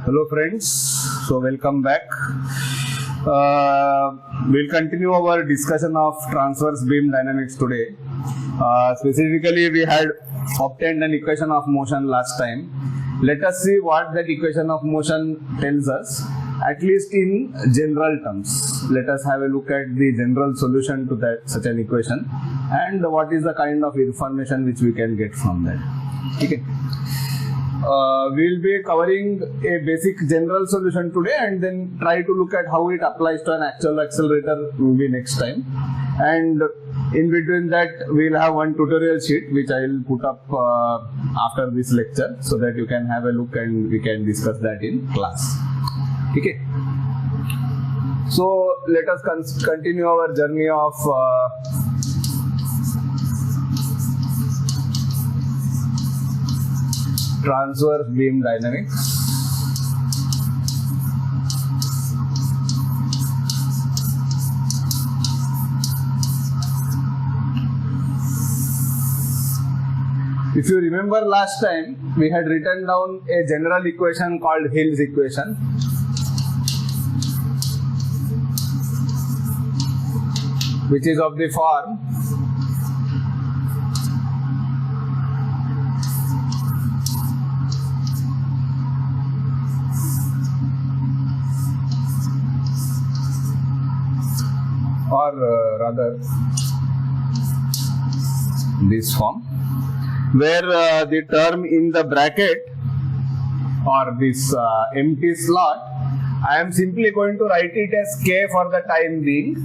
Hello friends, so welcome back. We'll continue our discussion of transverse beam dynamics today. Specifically, we had obtained an equation of motion last time. Let us see what that equation of motion tells us, at least in general terms. Let us have a look at the general solution to that such an equation and what is the kind of information which we can get from that. Okay. We'll be covering a basic general solution today and then try to look at how it applies to an actual accelerator maybe next time. And in between that, we'll have one tutorial sheet which I will put up after this lecture so that you can have a look and we can discuss that in class. Okay. So let us continue our journey of transverse beam dynamics. If you remember last time, we had written down a general equation called Hill's equation. Which is of the form rather this form, where the term in the bracket or this empty slot, I am simply going to write it as k for the time being.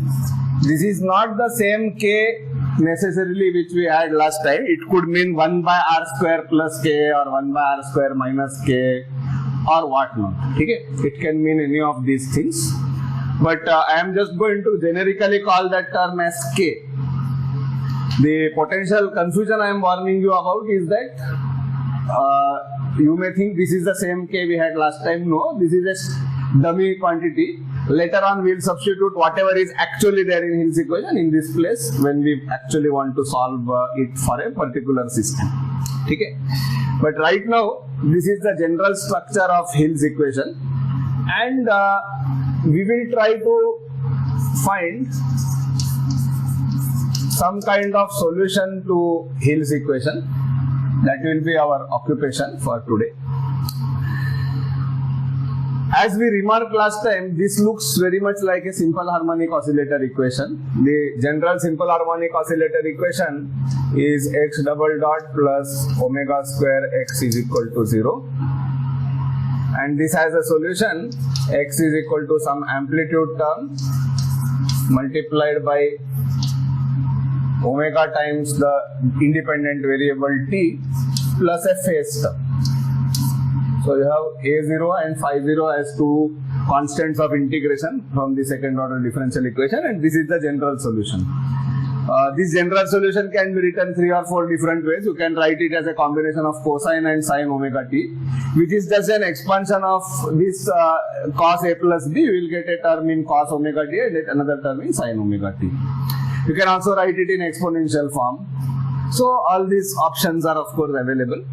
This is not the same k necessarily which we had last time. It could mean 1 by r square plus k or 1 by r square minus k or what not. Okay? It can mean any of these things. But I am just going to generically call that term as k. The potential confusion I am warning you about is that you may think this is the same k we had last time. No, this is a dummy quantity. Later on we will substitute whatever is actually there in Hill's equation in this place when we actually want to solve it for a particular system. Okay? But right now this is the general structure of Hill's equation, and we will try to find some kind of solution to Hill's equation. That will be our occupation for today. As we remarked last time, this looks very much like a simple harmonic oscillator equation. The general simple harmonic oscillator equation is x double dot plus omega square x is equal to 0. And this has a solution, x is equal to some amplitude term multiplied by omega times the independent variable t plus a phase term. So you have a0 and phi0 as two constants of integration from the second order differential equation, and this is the general solution. This general solution can be written 3 or 4 different ways. You can write it as a combination of cosine and sine omega t, which is just an expansion of this cos a plus b. You will get a term in cos omega t and another term in sine omega t. You can also write it in exponential form. So all these options are of course available.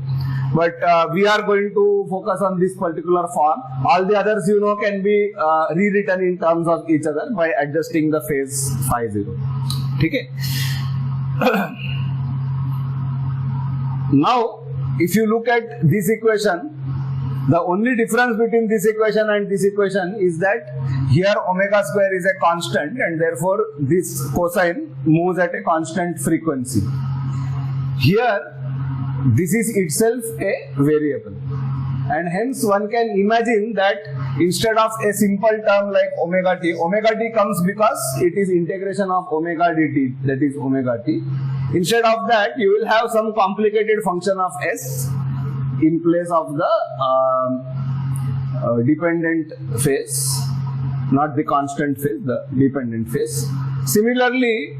But we are going to focus on this particular form. All the others, you know, can be rewritten in terms of each other by adjusting the phase phi0. Okay. Now, if you look at this equation, the only difference between this equation and this equation is that here omega square is a constant and therefore this cosine moves at a constant frequency. Here, this is itself a variable, and hence one can imagine that instead of a simple term like omega t comes because it is integration of omega dt, that is omega t. Instead of that, you will have some complicated function of s in place of the dependent phase, not the constant phase, the dependent phase. Similarly,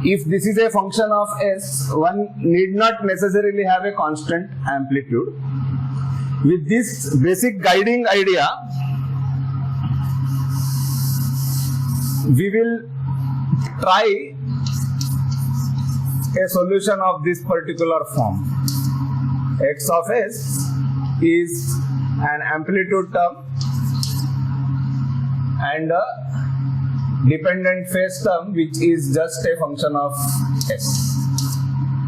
if this is a function of s, one need not necessarily have a constant amplitude. With this basic guiding idea, we will try a solution of this particular form. X of s is an amplitude term and a dependent phase term which is just a function of S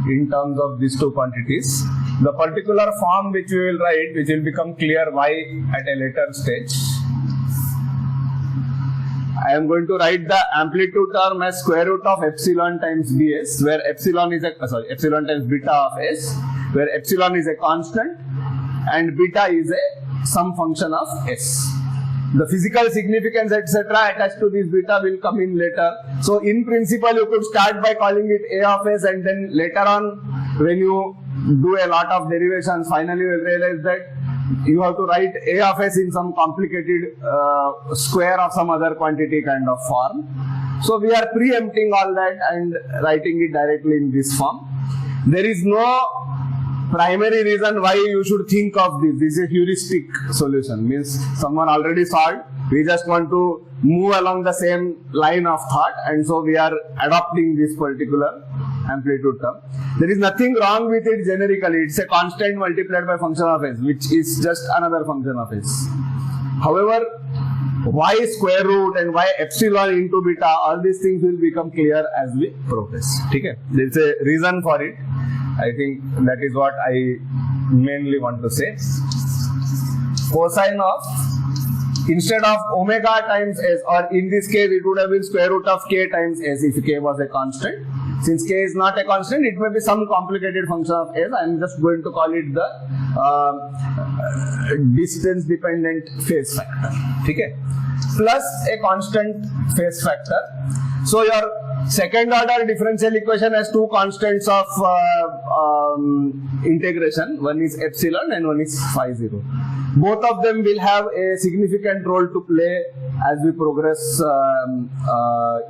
in terms of these two quantities. The particular form which we will write, which will become clear why at a later stage. I am going to write the amplitude term as square root of epsilon times bs, where epsilon is epsilon times beta of s, where epsilon is a constant and beta is a some function of s. The physical significance etc. attached to this beta will come in later. So in principle you could start by calling it a of s, and then later on when you do a lot of derivations, finally you will realize that you have to write a of s in some complicated square of some other quantity kind of form. So we are preempting all that and writing it directly in this form. There is no primary reason why you should think of this. This is a heuristic solution, means someone already solved. We just want to move along the same line of thought, and so we are adopting this particular amplitude term. There is nothing wrong with it generically. It's a constant multiplied by function of s, which is just another function of s. However, why square root and why epsilon into beta, all these things will become clear as we progress. Okay? There is a reason for it. I think that is what I mainly want to say. Cosine of, instead of omega times s, or in this case it would have been square root of k times s if k was a constant. Since k is not a constant, it may be some complicated function of s. I am just going to call it the distance dependent phase factor. Okay? Plus a constant phase factor. So your second order differential equation has two constants of integration. One is epsilon and one is phi 0. Both of them will have a significant role to play as we progress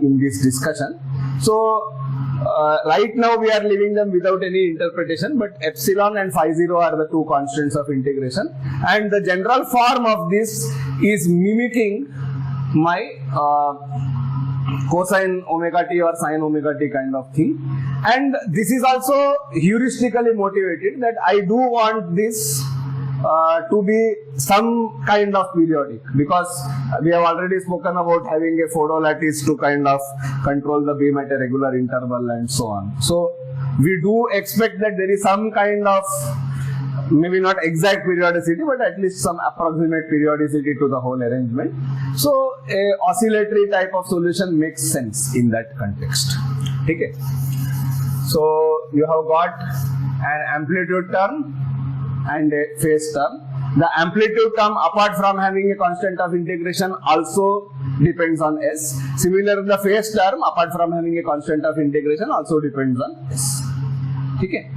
in this discussion. So right now we are leaving them without any interpretation, but epsilon and phi 0 are the two constants of integration, and the general form of this is mimicking my cosine omega t or sine omega t kind of thing. And this is also heuristically motivated, that I do want this to be some kind of periodic, because we have already spoken about having a photolattice to kind of control the beam at a regular interval and so on. So we do expect that there is some kind of, maybe not exact periodicity, but at least some approximate periodicity to the whole arrangement. So a oscillatory type of solution makes sense in that context. Okay. So you have got an amplitude term and a phase term. The amplitude term, apart from having a constant of integration, also depends on s. Similarly, the phase term, apart from having a constant of integration, also depends on s. Okay.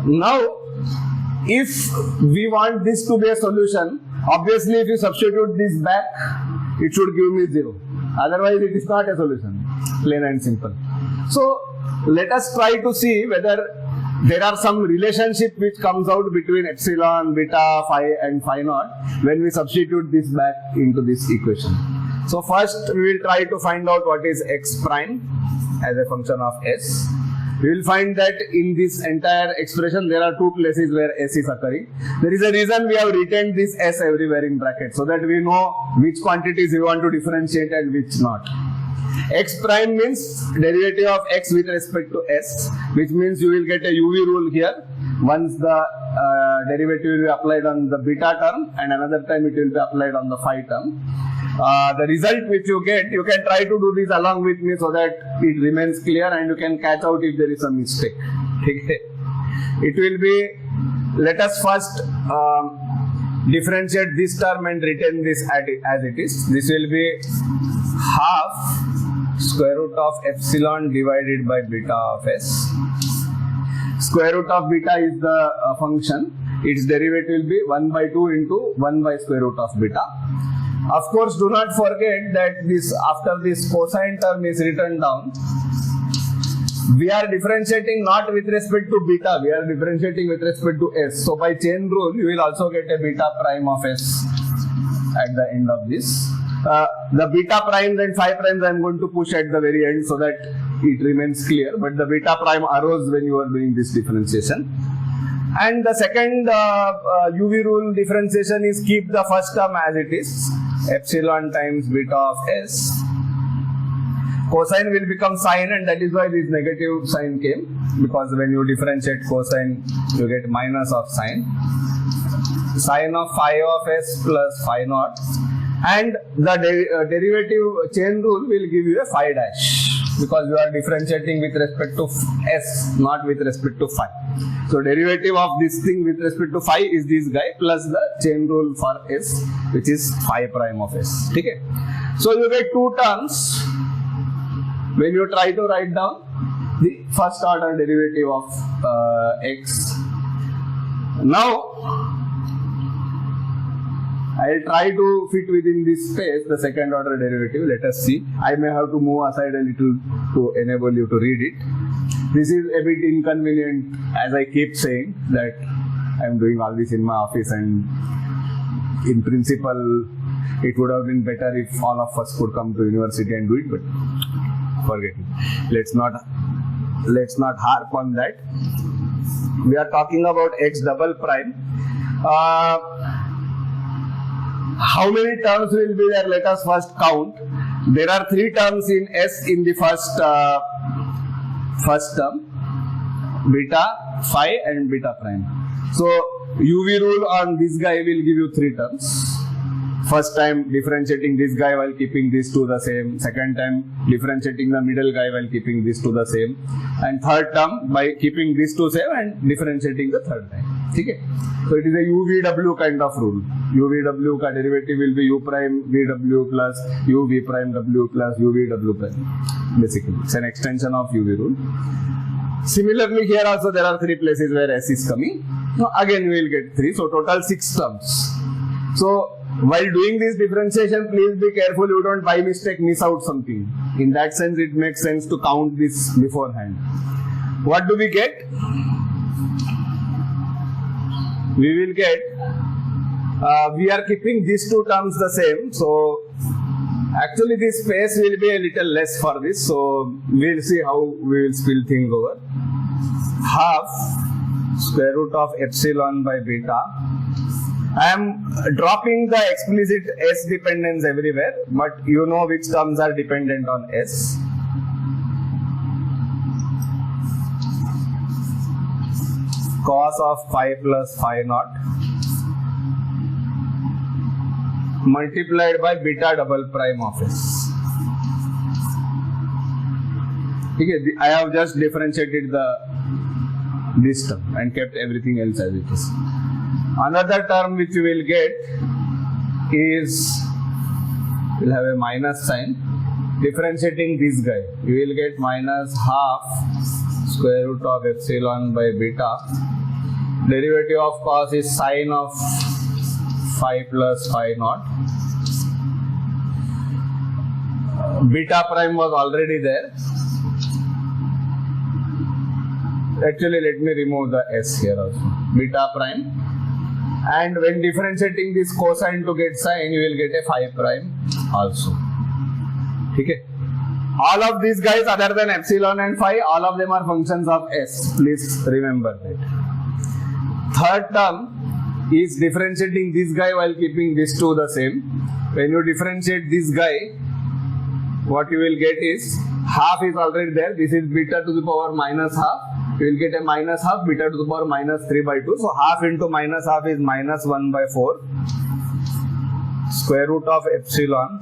Now, if we want this to be a solution, obviously if you substitute this back, it should give me 0. Otherwise it is not a solution, plain and simple. So let us try to see whether there are some relationship which comes out between epsilon, beta, phi and phi naught when we substitute this back into this equation. So first we will try to find out what is x prime as a function of s. We will find that in this entire expression there are two places where s is occurring. There is a reason we have retained this s everywhere in brackets, so that we know which quantities we want to differentiate and which not. X prime means derivative of x with respect to s, which means you will get a UV rule here. Once the derivative will be applied on the beta term, and another time it will be applied on the phi term. The result which you get, you can try to do this along with me so that it remains clear and you can catch out if there is a mistake. Okay. It will be, let us first differentiate this term and retain this as it is. This will be half square root of epsilon divided by beta of s. Square root of beta is the function. Its derivative will be 1 by 2 into 1 by square root of beta. Of course, do not forget that this, after this cosine term is written down, we are differentiating not with respect to beta, we are differentiating with respect to s. So by chain rule, you will also get a beta prime of s at the end of this. The beta primes and phi primes I am going to push at the very end so that it remains clear, but the beta prime arose when you are doing this differentiation. And the second UV rule differentiation is keep the first term as it is. epsilon times beta of s. Cosine will become sine, and that is why this negative sign came, because when you differentiate cosine, you get minus of sine. Sine of phi of s plus phi naught, and the derivative chain rule will give you a phi dash, because you are differentiating with respect to s, not with respect to phi. So derivative of this thing with respect to phi is this guy plus the chain rule for s, which is phi prime of s. Okay? So you get two terms when you try to write down the first order derivative of x. Now I'll try to fit within this space the second order derivative. Let us see. I may have to move aside a little to enable you to read it. This is a bit inconvenient, as I keep saying that I'm doing all this in my office, and in principle it would have been better if all of us could come to university and do it, but forget it. Let's not harp on that. We are talking about x double prime. How many terms will be there? Let us first count. There are 3 terms in s in the first term, beta, phi and beta prime. So UV rule on this guy will give you 3 terms. First time differentiating this guy while keeping these two the same. Second time differentiating the middle guy while keeping these two the same. And third term by keeping these two same and differentiating the third time. Okay? So it is a UVW kind of rule. UVW ka derivative will be U prime VW plus UV prime W plus UVW prime. Basically, it's an extension of UV rule. Similarly, here also there are 3 places where S is coming. Now again we will get 3. So total 6 terms. So while doing this differentiation, please be careful you don't by mistake miss out something. In that sense, it makes sense to count this beforehand. What do we get? We will get, we are keeping these 2 terms the same. So actually this space will be a little less for this. So we'll see how we will spill things over. Half square root of epsilon by beta. I am dropping the explicit s dependence everywhere, but you know which terms are dependent on s. Cos of phi plus phi naught multiplied by beta double prime of s. Okay, I have just differentiated this term and kept everything else as it is. Another term which you will get is, we'll have a minus sign. Differentiating this guy, you will get minus half square root of epsilon by beta. Derivative of cos is sine of phi plus phi naught. Beta prime was already there. Actually, let me remove the s here also. Beta prime. And when differentiating this cosine to get sine, you will get a phi prime also. Okay. All of these guys other than epsilon and phi, all of them are functions of s. Please remember that. Third term is differentiating this guy while keeping these two the same. When you differentiate this guy, what you will get is half is already there. This is beta to the power minus half. You will get a minus half beta to the power minus 3 by 2. So half into minus half is minus 1 by 4. Square root of epsilon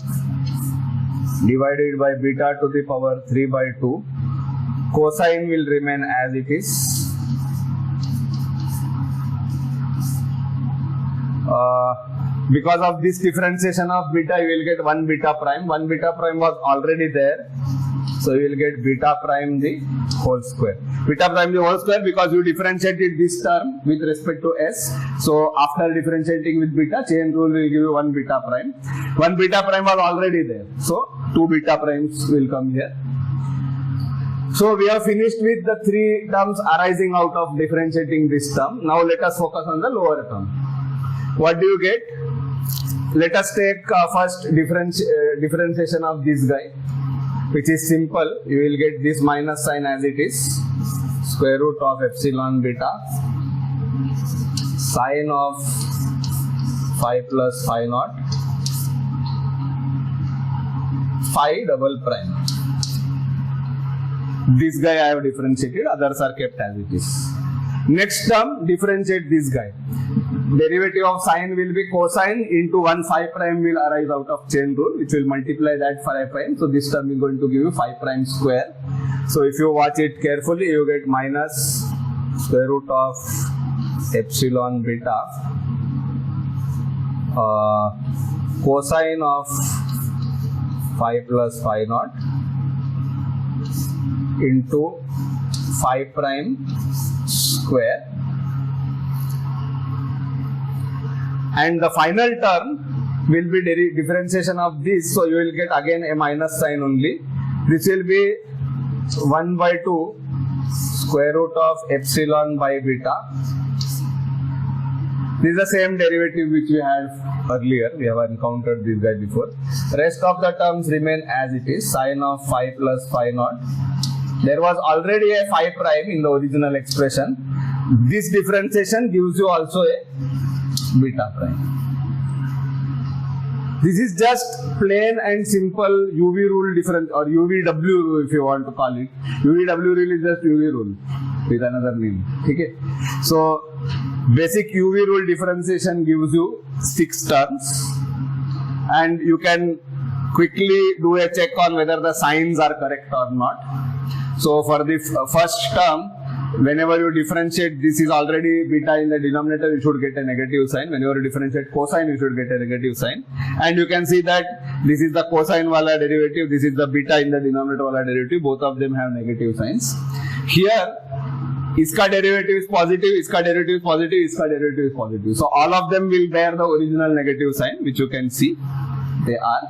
divided by beta to the power 3 by 2. Cosine will remain as it is. Because of this differentiation of beta, you will get 1 beta prime. 1 beta prime was already there. So you will get beta prime the whole square. Beta prime the whole square because you differentiated this term with respect to s. So after differentiating with beta, chain rule will give you 1 beta prime. 1 beta prime was already there. So 2 beta primes will come here. So we have finished with the 3 terms arising out of differentiating this term. Now let us focus on the lower term. What do you get? Let us take first differentiation of this guy, which is simple. You will get this minus sign as it is. Square root of epsilon beta sine of phi plus phi naught phi double prime. This guy I have differentiated, others are kept as it is. Next term, differentiate this guy. Derivative of sine will be cosine into 1 phi prime will arise out of chain rule, which will multiply that phi prime. So this term is going to give you phi prime square. So if you watch it carefully, you get minus square root of epsilon beta cosine of phi plus phi naught into phi prime square, and the final term will be differentiation of this, so you will get again a minus sign only. This will be 1 by 2 square root of epsilon by beta. This is the same derivative which we had earlier. We have encountered this guy before. Rest of the terms remain as it is. Sine of phi plus phi naught. There was already a phi prime in the original expression. This differentiation gives you also a beta prime. This is just plain and simple UV rule difference, or UVW rule if you want to call it. UVW rule is just UV rule with another name. Okay? So basic UV rule differentiation gives you 6 terms, and you can quickly do a check on whether the signs are correct or not. So for the first term, whenever you differentiate, this is already beta in the denominator, you should get a negative sign. Whenever you differentiate cosine, you should get a negative sign. And you can see that this is the cosine wala derivative, this is the beta in the denominator wala derivative, both of them have negative signs. Here, iska derivative is positive, iska derivative is positive, iska derivative is positive. So all of them will bear the original negative sign, which you can see they are.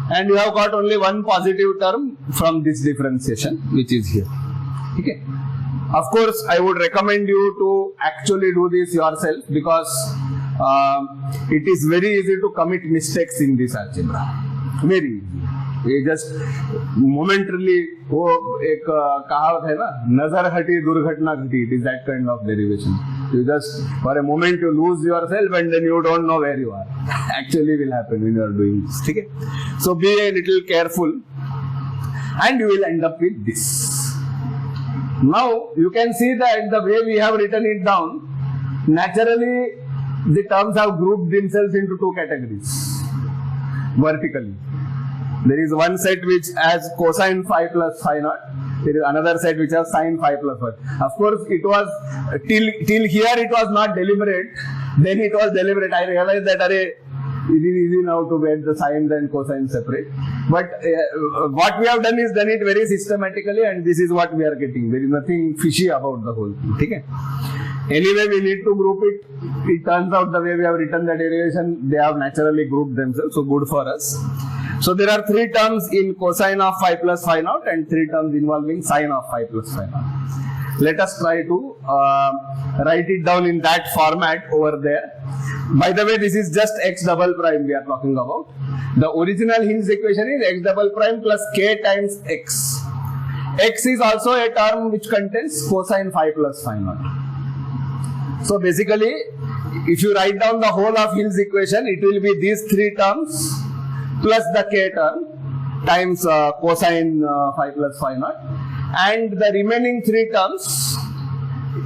And you have got only one positive term from this differentiation, which is here. Okay. Of course, I would recommend you to actually do this yourself, because it is very easy to commit mistakes in this algebra. Very easy. ये just momentarily वो एक कहावत है ना, नजर हटी दुर्घटना घटी. It is that kind of derivation. You just for a moment you lose yourself and then you don't know where you are. Actually will happen when you are doing this. Okay? So be a little careful, and you will end up with this. Now you can see that the way we have written it down, naturally the terms have grouped themselves into 2 categories vertically. There is one set which has cosine phi plus phi naught. There is another set which has sine phi plus phi. Of course, it was till here it was not deliberate. Then it was deliberate. I realized that it is easy now to get the sines and cosines separate. But what we have done is done it very systematically, and this is what we are getting. There is nothing fishy about the whole thing. Okay? Anyway, we need to group it. It turns out the way we have written the derivation, they have naturally grouped themselves. So good for us. So there are 3 terms in cosine of phi plus phi naught and 3 terms involving sine of phi plus phi naught. Let us try to write it down in that format over there. By the way, this is just x double prime we are talking about. The original Hill's equation is x double prime plus k times x. X is also a term which contains cosine phi plus phi naught. So basically, if you write down the whole of Hill's equation, it will be these 3 terms plus the k term times cosine phi plus phi naught, and the remaining 3 terms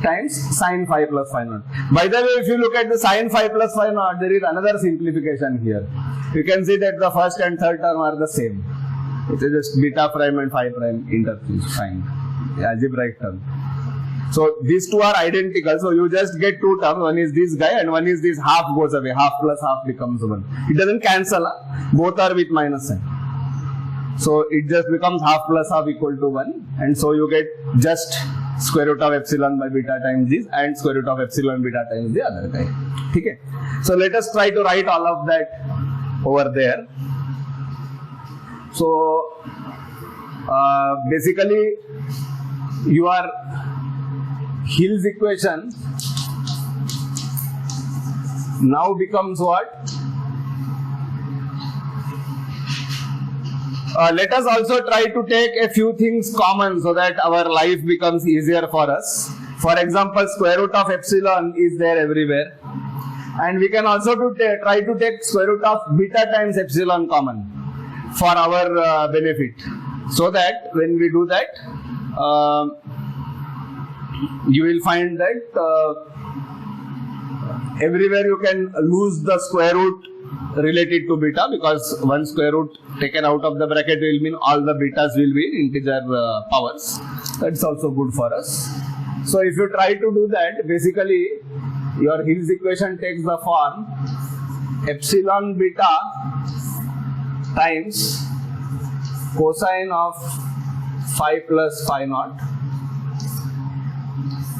times sine phi plus phi naught. By the way, if you look at the sine phi plus phi naught, there is another simplification here. You can see that the first and third term are the same. It is just beta prime and phi prime interchanged, fine, algebraic term. So these 2 are identical, so you just get 2 terms. One is this guy and one is this half goes away. Half plus half becomes 1. It doesn't cancel. Both are with minus sign. So it just becomes half plus half equal to 1. And so you get just square root of epsilon by beta times this and square root of epsilon beta times the other guy. Okay. So let us try to write all of that over there. So basically your Hill's equation now becomes what? Let us also try to take a few things common so that our life becomes easier for us. For example, square root of epsilon is there everywhere. And we can also try to take square root of beta times epsilon common. for our benefit, so that when we do that, you will find that everywhere you can lose the square root related to beta, because one square root taken out of the bracket will mean all the betas will be integer powers. That's also good for us. So if you try to do that, basically your Hill's equation takes the form epsilon beta times cosine of phi plus phi naught,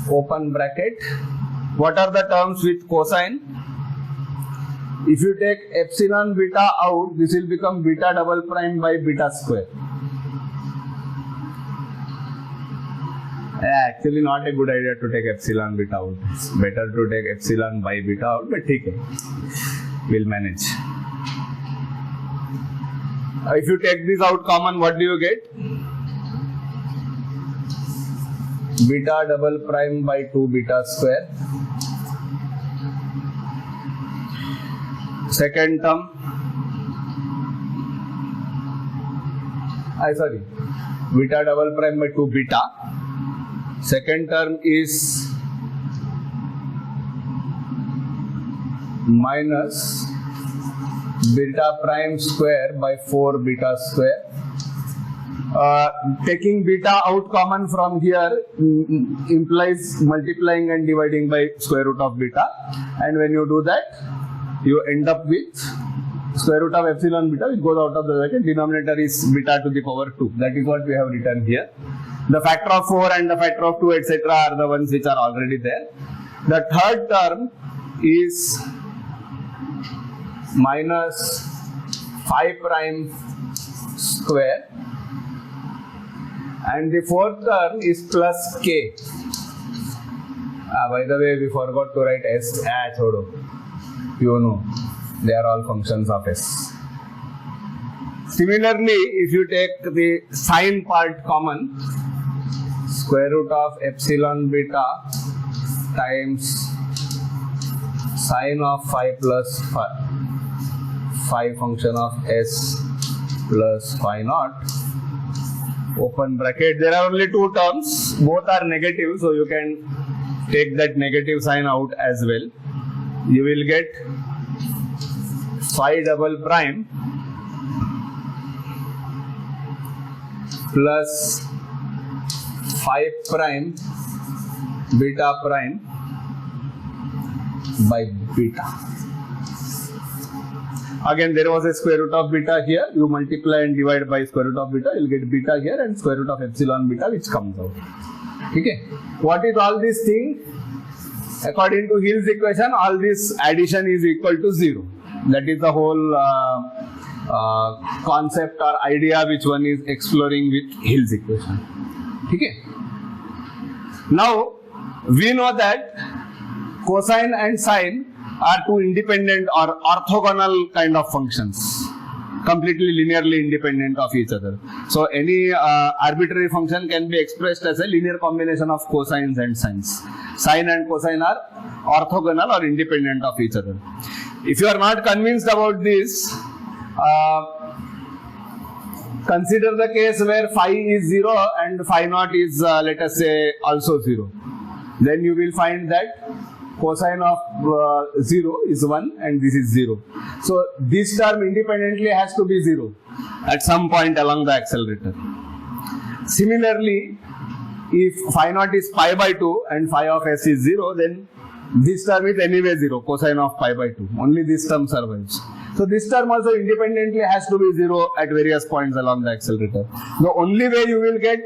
open bracket. What are the terms with cosine? If you take epsilon beta out, this will become beta double prime by beta square. Actually not a good idea to take epsilon beta out. It's better to take epsilon by beta out, but okay, we'll manage. If you take this out common, what do you get? Beta double prime by 2 beta square. Second term, beta double prime by 2 beta. Second term is minus beta prime square by 4 beta square. Taking beta out common from here implies multiplying and dividing by square root of beta, and when you do that, you end up with square root of epsilon beta, which goes out of the bracket. Denominator is beta to the power 2. That is what we have written here. The factor of 4 and the factor of 2, etc. are the ones which are already there. The third term is minus phi prime square, and the fourth term is plus k. By the way, we forgot to write s. Chodo. You know, they are all functions of s. Similarly, if you take the sine part common, square root of epsilon beta times sine of phi plus phi function of s plus phi naught, open bracket. There are only two terms, both are negative, so you can take that negative sign out as well. You will get phi double prime plus phi prime beta prime by beta. Again, there was a square root of beta here. You multiply and divide by square root of beta, you will get beta here and square root of epsilon beta, which comes out. Okay. What is all this thing? According to Hill's equation, all this addition is equal to 0. That is the whole concept or idea which one is exploring with Hill's equation. Okay. Now, we know that cosine and sine are two independent or orthogonal kind of functions, completely linearly independent of each other. So any arbitrary function can be expressed as a linear combination of cosines and sines. Sine and cosine are orthogonal or independent of each other. If you are not convinced about this, consider the case where phi is 0 and phi naught is let us say also 0. Then you will find that cosine of 0 is 1 and this is 0. So this term independently has to be 0 at some point along the accelerator. Similarly, if phi naught is pi by 2 and phi of s is 0, then this term is anyway 0, cosine of pi by 2. Only this term survives. So this term also independently has to be 0 at various points along the accelerator. The only way you will get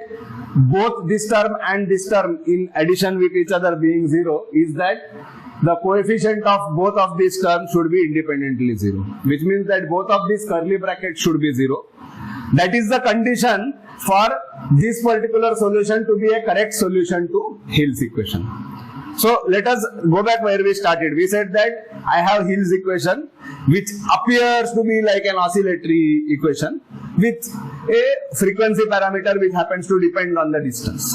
both this term and this term in addition with each other being 0 is that the coefficient of both of these terms should be independently 0, which means that both of these curly brackets should be 0. That is the condition for this particular solution to be a correct solution to Hill's equation. So let us go back where we started. We said that I have Hill's equation which appears to be like an oscillatory equation with a frequency parameter which happens to depend on the distance.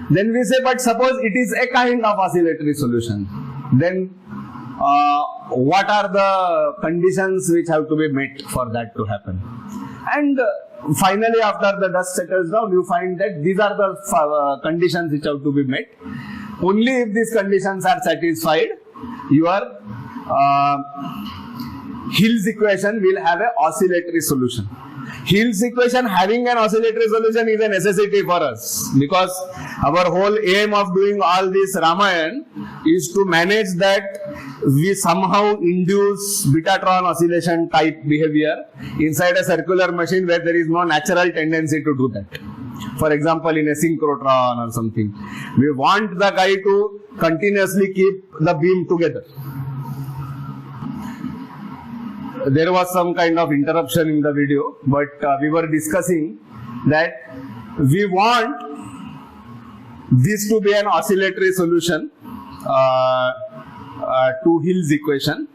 Then we say, but suppose it is a kind of oscillatory solution. Then what are the conditions which have to be met for that to happen. And finally, after the dust settles down, you find that these are the conditions which have to be met. Only if these conditions are satisfied, your Hill's equation will have an oscillatory solution. Hill's equation having an oscillatory solution is a necessity for us, because our whole aim of doing all this Ramayan is to manage that we somehow induce Betatron oscillation type behavior inside a circular machine where there is no natural tendency to do that. For example, in a synchrotron or something, we want the guy to continuously keep the beam together. There was some kind of interruption in the video, but we were discussing that we want this to be an oscillatory solution to Hill's equation.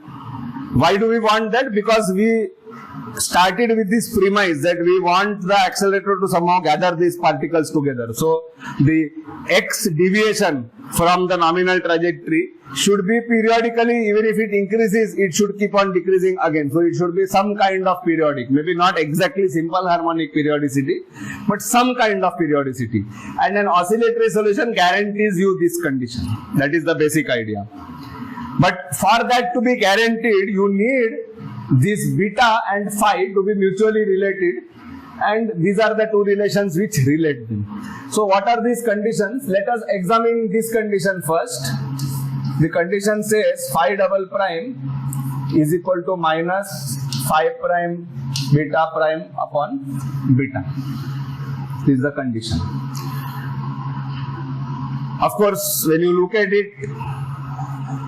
Why do we want that? Because we started with this premise that we want the accelerator to somehow gather these particles together. So the x deviation from the nominal trajectory should be periodically, even if it increases, it should keep on decreasing again. So it should be some kind of periodic, maybe not exactly simple harmonic periodicity, but some kind of periodicity. And an oscillatory solution guarantees you this condition. That is the basic idea. But for that to be guaranteed, you need this beta and phi to be mutually related, and these are the two relations which relate them. So what are these conditions? Let us examine this condition first. The condition says phi double prime is equal to minus phi prime beta prime upon beta. This is the condition. Of course, when you look at it,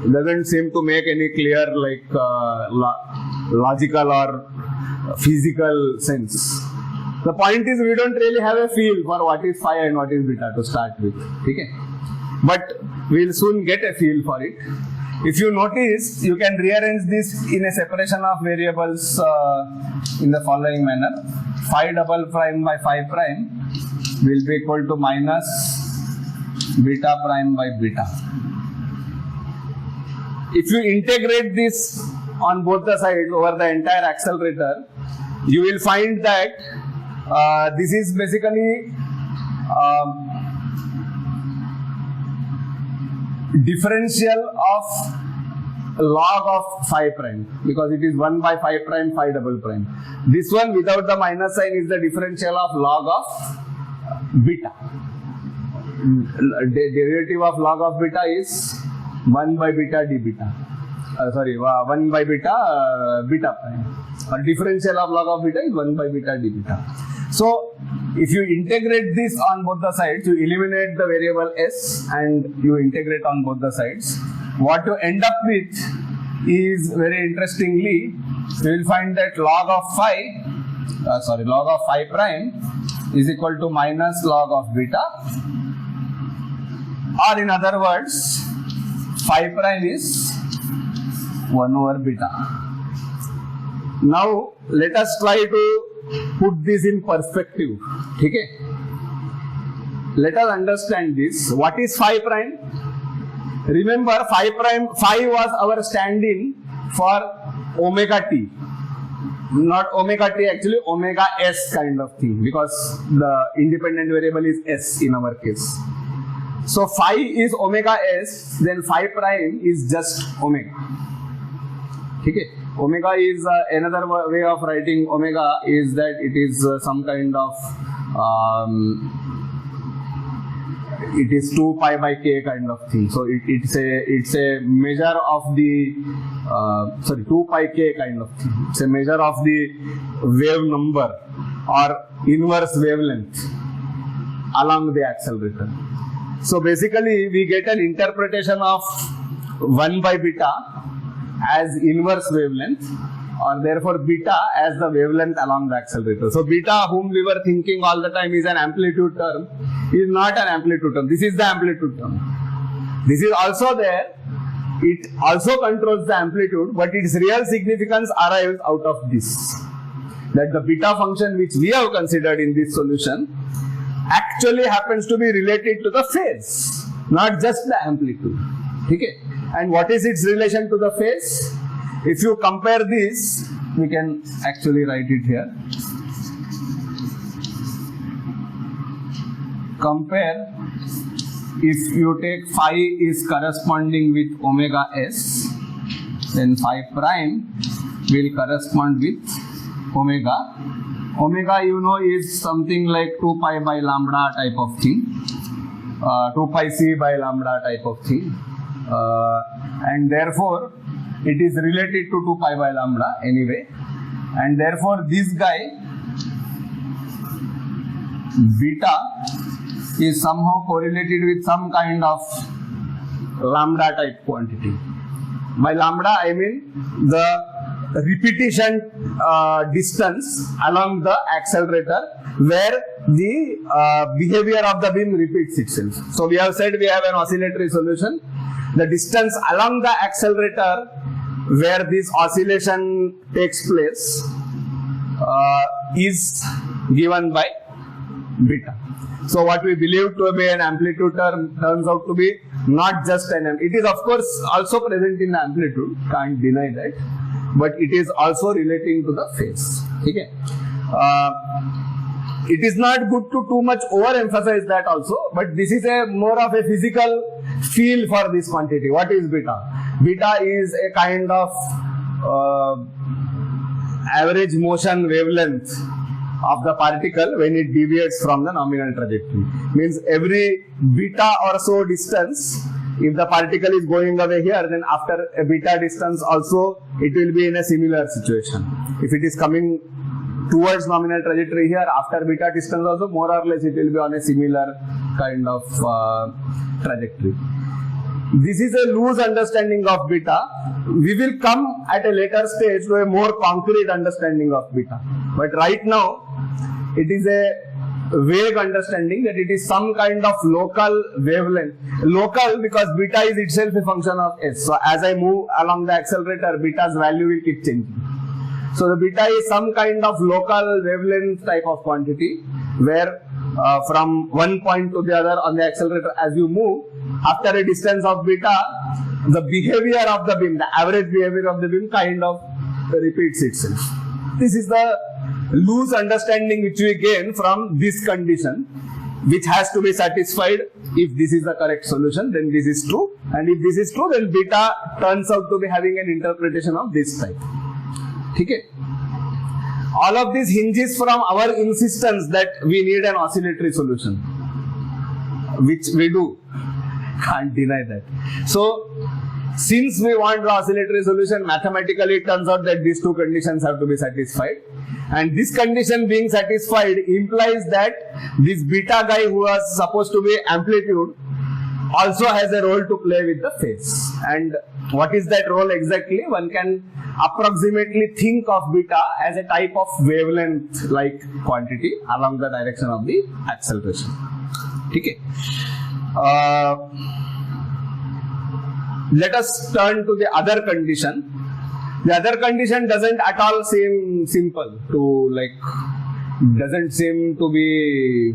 it doesn't seem to make any clear logical or physical sense. The point is, we don't really have a feel for what is phi and what is beta to start with. Okay? But we'll soon get a feel for it. If you notice, you can rearrange this in a separation of variables in the following manner. Phi double prime by phi prime will be equal to minus beta prime by beta. If you integrate this on both the sides over the entire accelerator, you will find that this is basically differential of log of phi prime, because it is 1 by phi prime phi double prime. This one without the minus sign is the differential of log of beta. Derivative of log of beta is 1 by beta d beta. 1 by beta beta prime. Or differential of log of beta is 1 by beta d beta. So if you integrate this on both the sides, you eliminate the variable s and you integrate on both the sides. What you end up with is, very interestingly, you will find that log of phi prime is equal to minus log of beta, or in other words, phi prime is 1 over beta. Now let us try to put this in perspective. Okay? Let us understand this. What is phi prime? Remember, phi was our stand-in for omega t. Not omega t, actually omega s kind of thing, because the independent variable is s in our case. So phi is omega s, then phi prime is just omega. Okay? Omega is another way of writing omega is that it is some kind of it is 2 pi by k kind of thing. So it's a measure of the 2 pi k kind of thing. It's a measure of the wave number or inverse wavelength along the accelerator. So basically we get an interpretation of 1 by beta as inverse wavelength, or therefore beta as the wavelength along the accelerator. So beta, whom we were thinking all the time is an amplitude term, is not an amplitude term. This is the amplitude term. This is also there. It also controls the amplitude, but its real significance arrives out of this. That the beta function which we have considered in this solution actually happens to be related to the phase, not just the amplitude. Okay? And what is its relation to the phase? If you compare this, we can actually write it here. Compare, if you take phi is corresponding with omega s, then phi prime will correspond with omega. Omega, you know, is something like 2 pi by lambda type of thing, 2 pi c by lambda type of thing, and therefore it is related to 2 pi by lambda anyway, and therefore this guy beta is somehow correlated with some kind of lambda type quantity. By lambda I mean the repetition distance along the accelerator where the behavior of the beam repeats itself. So we have said we have an oscillatory solution. The distance along the accelerator where this oscillation takes place is given by beta. So what we believe to be an amplitude term turns out to be not just an amplitude. It is of course also present in the amplitude, can't deny that, but it is also relating to the phase. Okay. It is not good to too much overemphasize that also, but this is a more of a physical feel for this quantity. What is beta? Beta is a kind of average motion wavelength of the particle when it deviates from the nominal trajectory. Means every beta or so distance, if the particle is going away here, then after a beta distance also it will be in a similar situation. If it is coming towards nominal trajectory here, after beta distance also more or less it will be on a similar kind of trajectory. This is a loose understanding of beta. We will come at a later stage to a more concrete understanding of beta. But right now, it is a vague understanding that it is some kind of local wavelength. Local because beta is itself a function of s. So as I move along the accelerator, beta's value will keep changing. So the beta is some kind of local wavelength type of quantity where from one point to the other on the accelerator as you move, after a distance of beta, the behavior of the beam, the average behavior of the beam kind of repeats itself. This is the loose understanding which we gain from this condition, which has to be satisfied. If this is the correct solution, then this is true, and if this is true, then beta turns out to be having an interpretation of this type. Okay. All of this hinges from our insistence that we need an oscillatory solution, which we do. Can't deny that. So, since we want the oscillatory solution, mathematically it turns out that these two conditions have to be satisfied. And this condition being satisfied implies that this beta guy who was supposed to be amplitude also has a role to play with the phase. And what is that role exactly? One can approximately think of beta as a type of wavelength like quantity along the direction of the acceleration. Okay. Let us turn to the other condition. The other condition doesn't at all seem simple to doesn't seem to be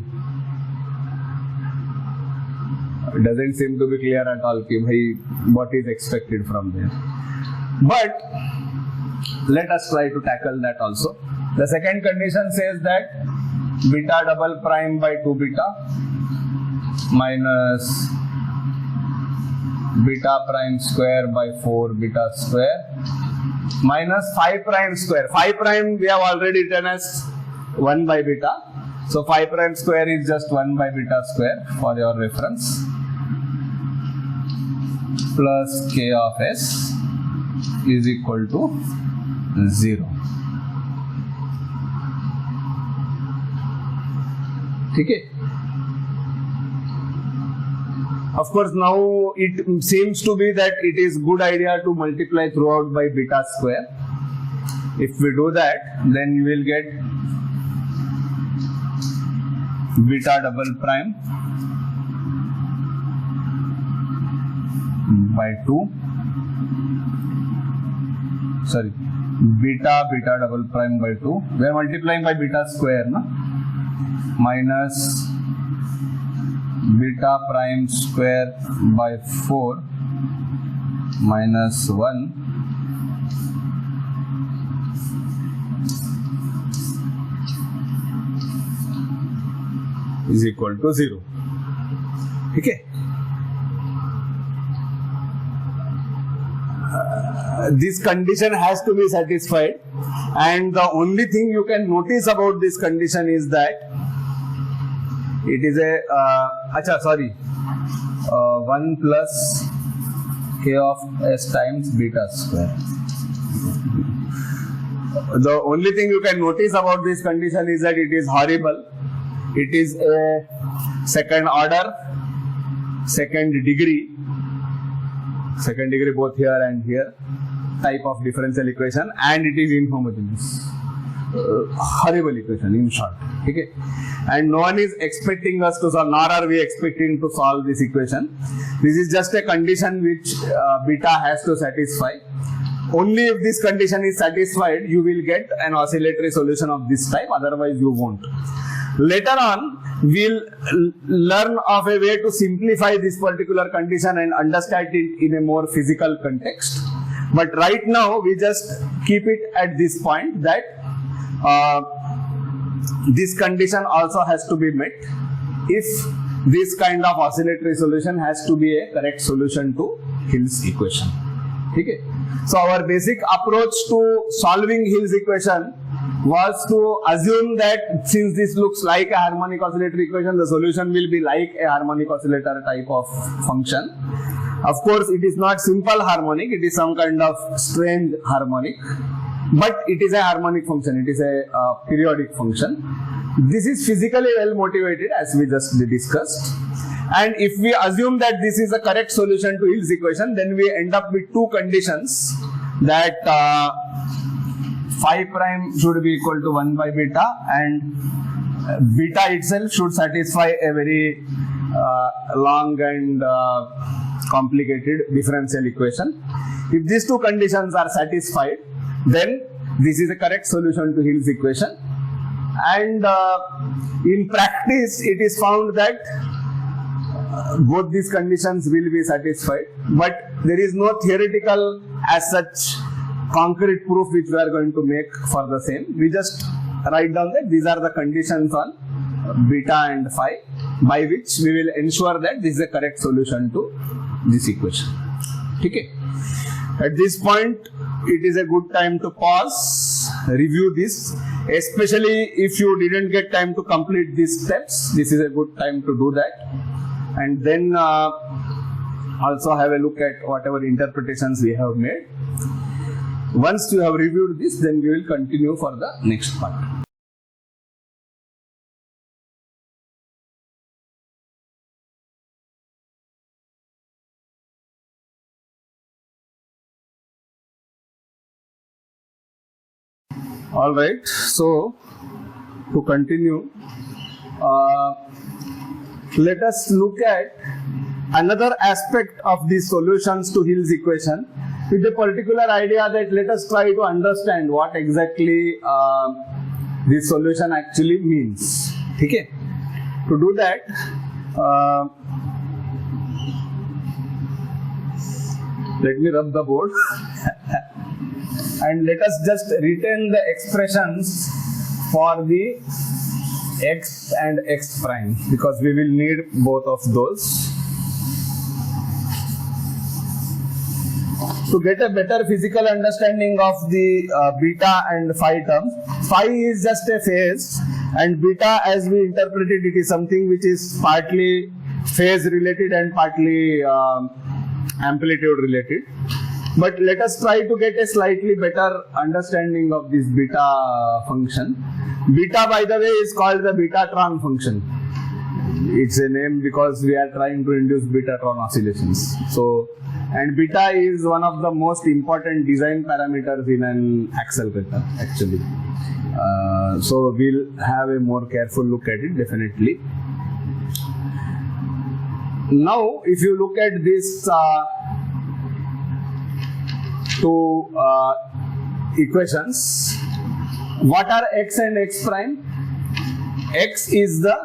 clear at all what is expected from there. But let us try to tackle that also. The second condition says that beta double prime by 2 beta minus beta prime square by 4 beta square minus phi prime square. Phi prime we have already written as 1 by beta. So phi prime square is just 1 by beta square for your reference, plus k of s is equal to 0. Okay. Of course, now it seems to be that it is good idea to multiply throughout by beta square. If we do that, then you will get beta double prime by 2. Sorry, beta double prime by 2. We are multiplying by beta square, no? Minus beta prime square by 4 minus 1 is equal to 0. Okay. This condition has to be satisfied, and the only thing you can notice about this condition is that it is a 1 plus k of s times beta square. The only thing you can notice about this condition is that it is horrible. It is a second order, second degree both here and here type of differential equation, and it is inhomogeneous. Horrible equation in short. Okay, and no one is expecting us to solve, nor are we expecting to solve this equation. This is just a condition which beta has to satisfy. Only if this condition is satisfied, you will get an oscillatory solution of this type, otherwise you won't. Later on, we'll learn of a way to simplify this particular condition and understand it in a more physical context. But right now, we just keep it at this point that this condition also has to be met if this kind of oscillatory solution has to be a correct solution to Hill's equation. Okay. So our basic approach to solving Hill's equation was to assume that since this looks like a harmonic oscillatory equation, the solution will be like a harmonic oscillator type of function. Of course, it is not simple harmonic, it is some kind of strange harmonic, but it is a harmonic function, it is a periodic function. This is physically well motivated, as we just discussed. And if we assume that this is a correct solution to Hill's equation, then we end up with two conditions, that phi prime should be equal to 1 by beta, and beta itself should satisfy a very long and complicated differential equation. If these two conditions are satisfied, then this is a correct solution to Hill's equation. And in practice, it is found that both these conditions will be satisfied, but there is no theoretical as such concrete proof which we are going to make for the same. We just write down that these are the conditions on beta and phi by which we will ensure that this is a correct solution to this equation. Okay. At this point, it is a good time to pause, review this, especially if you didn't get time to complete these steps. This is a good time to do that, and then also have a look at whatever interpretations we have made. Once you have reviewed this, then we will continue for the next part. All right, so to continue, let us look at another aspect of the solutions to Hill's equation with the particular idea that let us try to understand what exactly this solution actually means. Okay? To do that, let me rub the board and let us just retain the expressions for the x and x prime, because we will need both of those. To get a better physical understanding of the beta and phi terms, phi is just a phase, and beta, as we interpreted, it is something which is partly phase related and partly amplitude related. But let us try to get a slightly better understanding of this beta function. Beta, by the way, is called the Betatron function. It's a name because we are trying to induce Betatron oscillations. So, and beta is one of the most important design parameters in an accelerator, actually. So we'll have a more careful look at it, definitely. Now, if you look at this two equations, what are x and x prime? X is the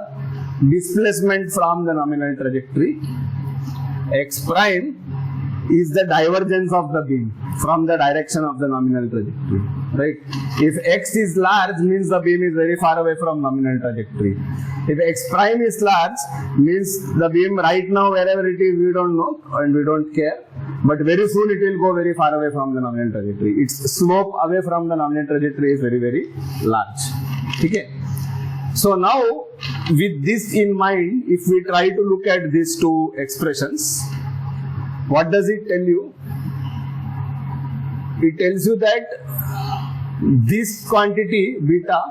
displacement from the nominal trajectory. X prime is the divergence of the beam. from the direction of the nominal trajectory, right? If x is large, means the beam is very far away from nominal trajectory. If x prime is large, means the beam right now, wherever it is, we don't know and we don't care. But very soon it will go very far away from the nominal trajectory. Its slope away from the nominal trajectory is very, very large. Okay? So now, with this in mind, if we try to look at these two expressions, what does it tell you? It tells you that this quantity, beta,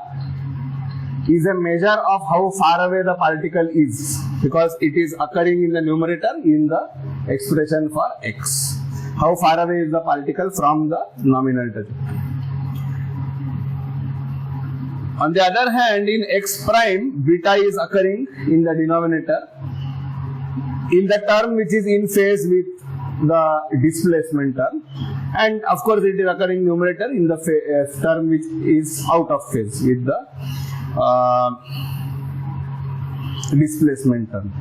is a measure of how far away the particle is, because it is occurring in the numerator in the expression for x. How far away is the particle from the nominal trajectory? On the other hand, in x prime, beta is occurring in the denominator in the term which is in phase with the displacement term, and of course it is occurring numerator in the term which is out of phase with the displacement term.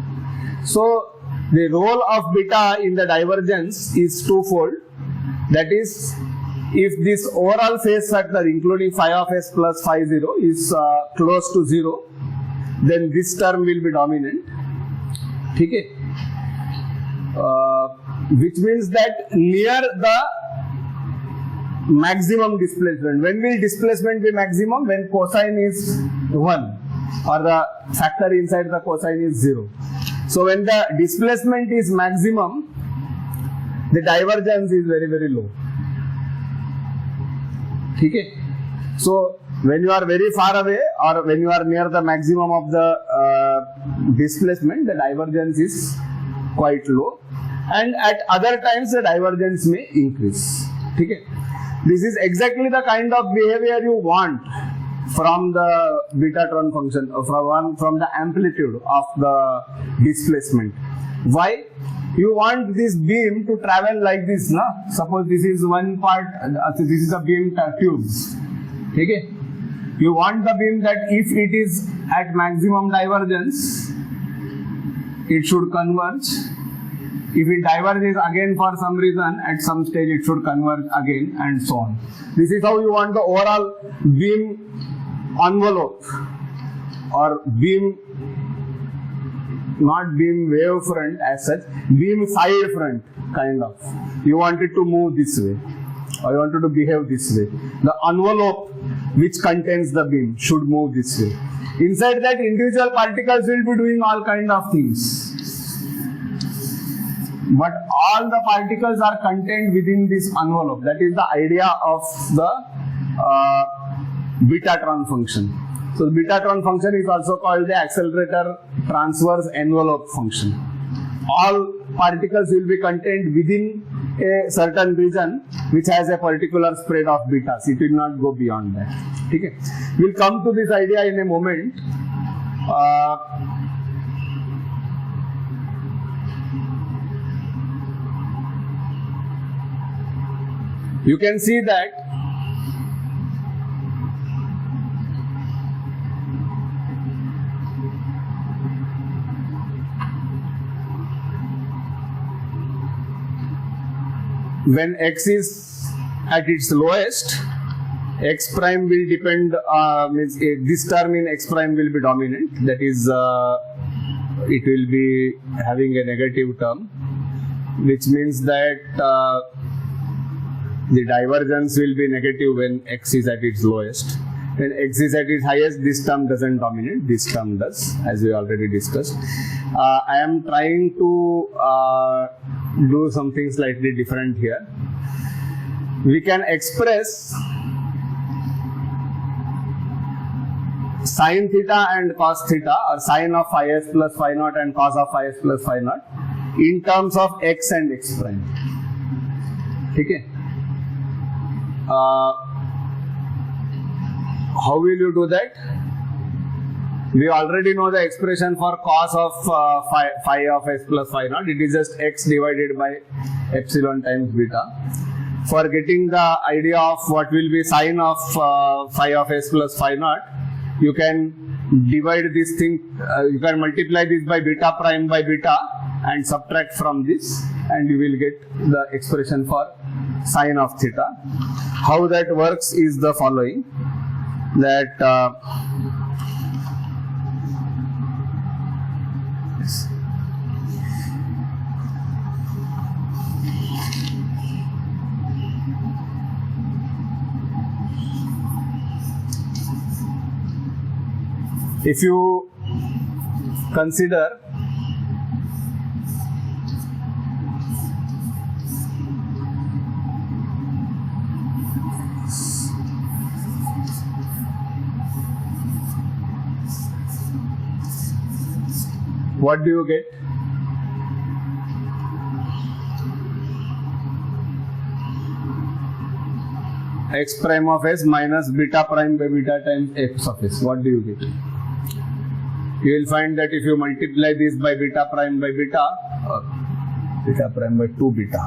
So the role of beta in the divergence is twofold. That is, if this overall phase factor including phi of s plus phi 0 is close to 0, then this term will be dominant. Okay? Which means that near the maximum displacement. When will displacement be maximum? When cosine is 1 or the factor inside the cosine is 0. So when the displacement is maximum, the divergence is very, very low. Okay? So when you are very far away or when you are near the maximum of the displacement, the divergence is quite low, and at other times the divergence may increase. Okay? This is exactly the kind of behavior you want from the Betatron function, from the amplitude of the displacement. Why? You want this beam to travel like this, na? Suppose this is one part, this is a beam tubes. Okay? You want the beam that if it is at maximum divergence, it should converge. If it diverges again for some reason, at some stage it should converge again, and so on. This is how you want the overall beam envelope or beam, not beam wave front as such, beam side front kind of. You want it to move this way, or you want it to behave this way. The envelope which contains the beam should move this way. Inside that, individual particles will be doing all kind of things. But all the particles are contained within this envelope. That is the idea of the Betatron function. So the Betatron function is also called the accelerator transverse envelope function. All particles will be contained within a certain region which has a particular spread of betas. It will not go beyond that. Okay? We'll come to this idea in a moment. You can see that when x is at its lowest, x prime will depend, means this term in x prime will be dominant. That is, it will be having a negative term, which means that the divergence will be negative when x is at its lowest. When x is at its highest, this term doesn't dominate, this term does, as we already discussed. I am trying to do something slightly different here. We can express sin theta and cos theta, or sin of phi s plus phi naught and cos of phi s plus phi naught, in terms of x and x prime. Okay? How will you do that? We already know the expression for cos of phi of s plus phi naught. It is just x divided by epsilon times beta. For getting the idea of what will be sin of phi of s plus phi naught, you can divide this thing, you can multiply this by beta prime by beta and subtract from this, and you will get the expression for sine of theta. How that works is the following, that if you consider what do you get? X prime of s minus beta prime by beta times x of s. What do you get? You will find that if you multiply this by beta prime by beta, beta prime by 2 beta.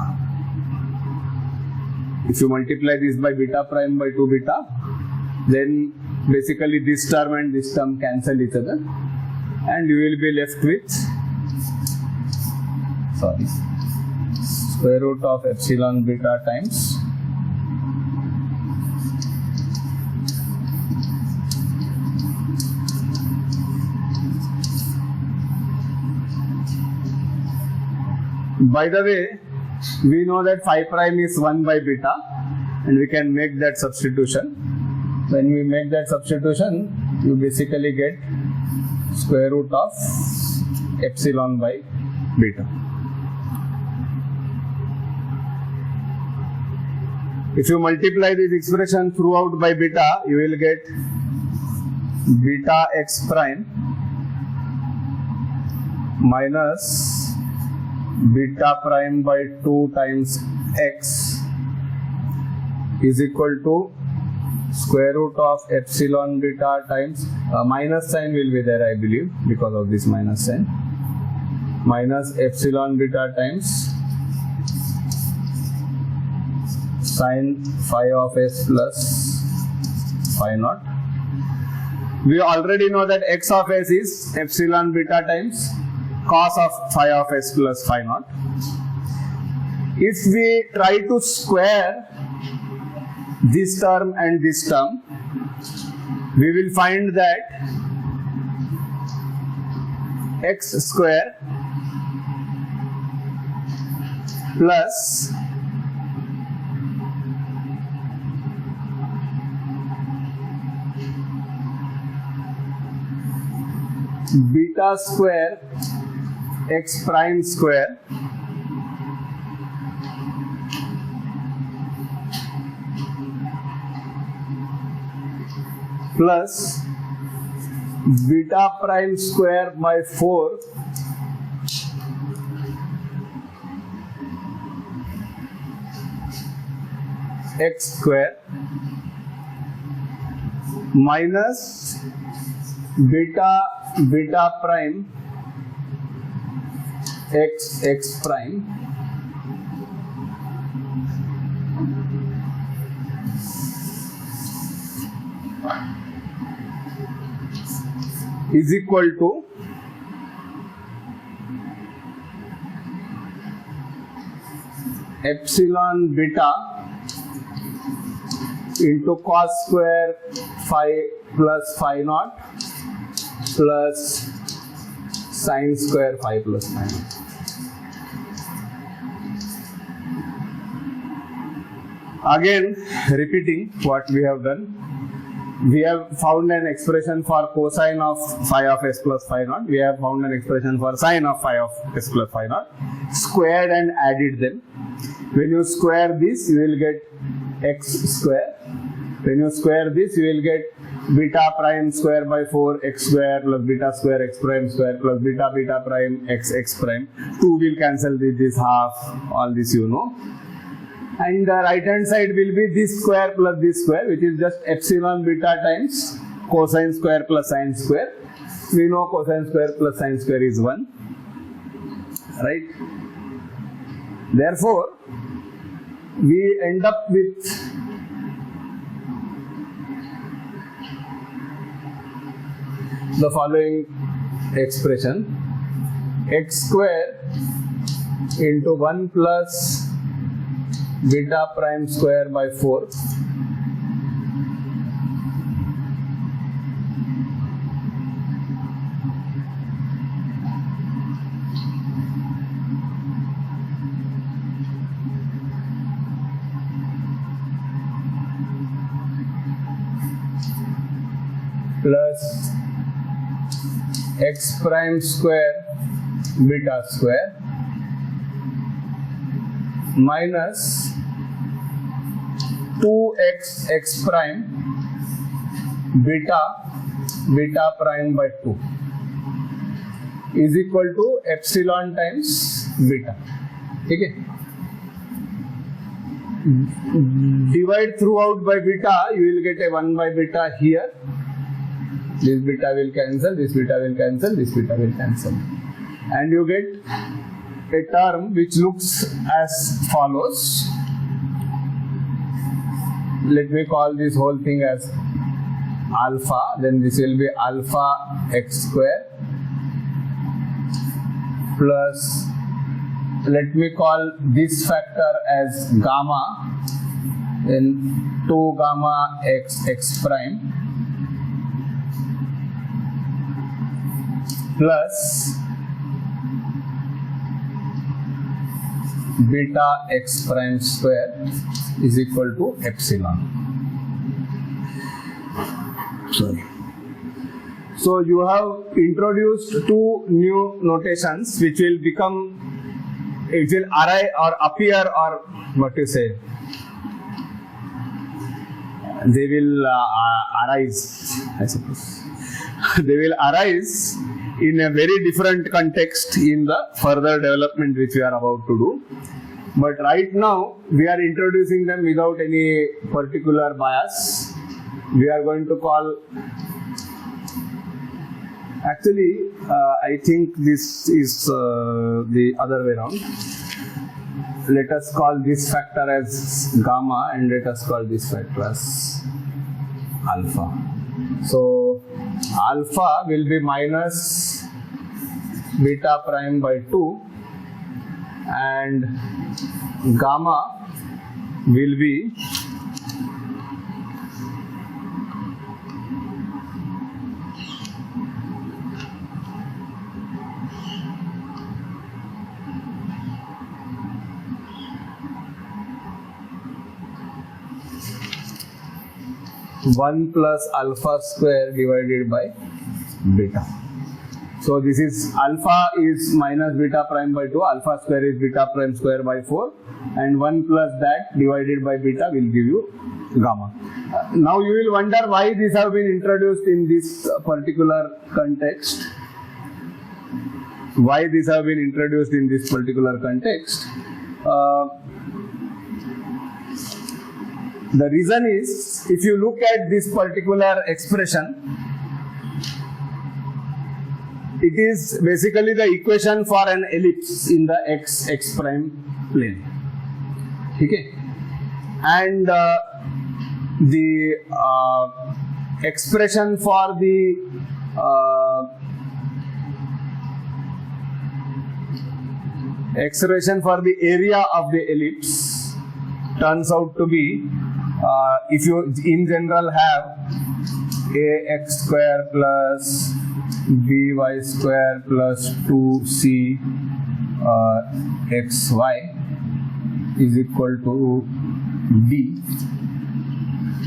If you multiply this by beta prime by 2 beta, then basically this term and this term cancel each other, and you will be left with square root of epsilon beta times by the way, we know that phi prime is 1 by beta, and we can make that substitution. When we make that substitution, you basically get square root of epsilon by beta. If you multiply this expression throughout by beta, you will get beta x prime minus beta prime by 2 times x is equal to square root of epsilon beta times minus sign will be there, I believe, because of this minus sign, minus epsilon beta times sine phi of s plus phi naught. We already know that x of s is epsilon beta times cos of phi of s plus phi naught. If we try to square this term and this term, we will find that x square plus beta square x prime square plus beta prime square by 4 x square minus beta prime x prime is equal to epsilon beta into cos square phi plus phi naught plus sine square phi plus phi naught. Again, repeating what we have done, we have found an expression for cosine of phi of s plus phi naught. We have found an expression for sine of phi of s plus phi naught. Squared and added them. When you square this, you will get x square. When you square this, you will get beta prime square by 4 x square plus beta square x prime square plus beta prime x prime. 2 will cancel with this half, all this you know. And the right hand side will be this square plus this square, which is just epsilon beta times cosine square plus sine square. We know cosine square plus sine square is 1, right? Therefore, we end up with the following expression: x square into 1 plus beta prime square by 4 plus x prime square beta square minus 2x x prime beta prime by 2 is equal to epsilon times beta. ठीक है, divide throughout by beta, you will get a 1 by beta here. This beta will cancel, this beta will cancel, this beta will cancel, and you get a term which looks as follows. Let me call this whole thing as alpha, then this will be alpha x square plus, let me call this factor as gamma, then 2 gamma x prime plus beta x prime square is equal to epsilon. Sorry. So you have introduced two new notations which will become, it will arise or appear, or what you say, they will arise, I suppose. They will arise in a very different context in the further development which we are about to do. But right now we are introducing them without any particular bias. We are going to call, actually I think this is the other way around. Let us call this factor as gamma and let us call this factor as alpha. So alpha will be minus beta prime by 2 and gamma will be one plus alpha square divided by beta. So this is alpha is minus beta prime by 2, alpha square is beta prime square by 4, and 1 plus that divided by beta will give you gamma. Now you will wonder why these have been introduced in this particular context. Why these have been introduced in this particular context? The reason is, if you look at this particular expression, it is basically the equation for an ellipse in the x prime plane. Okay? And the expression for the area of the ellipse turns out to be, if you in general have ax square plus by square plus 2c xy is equal to b,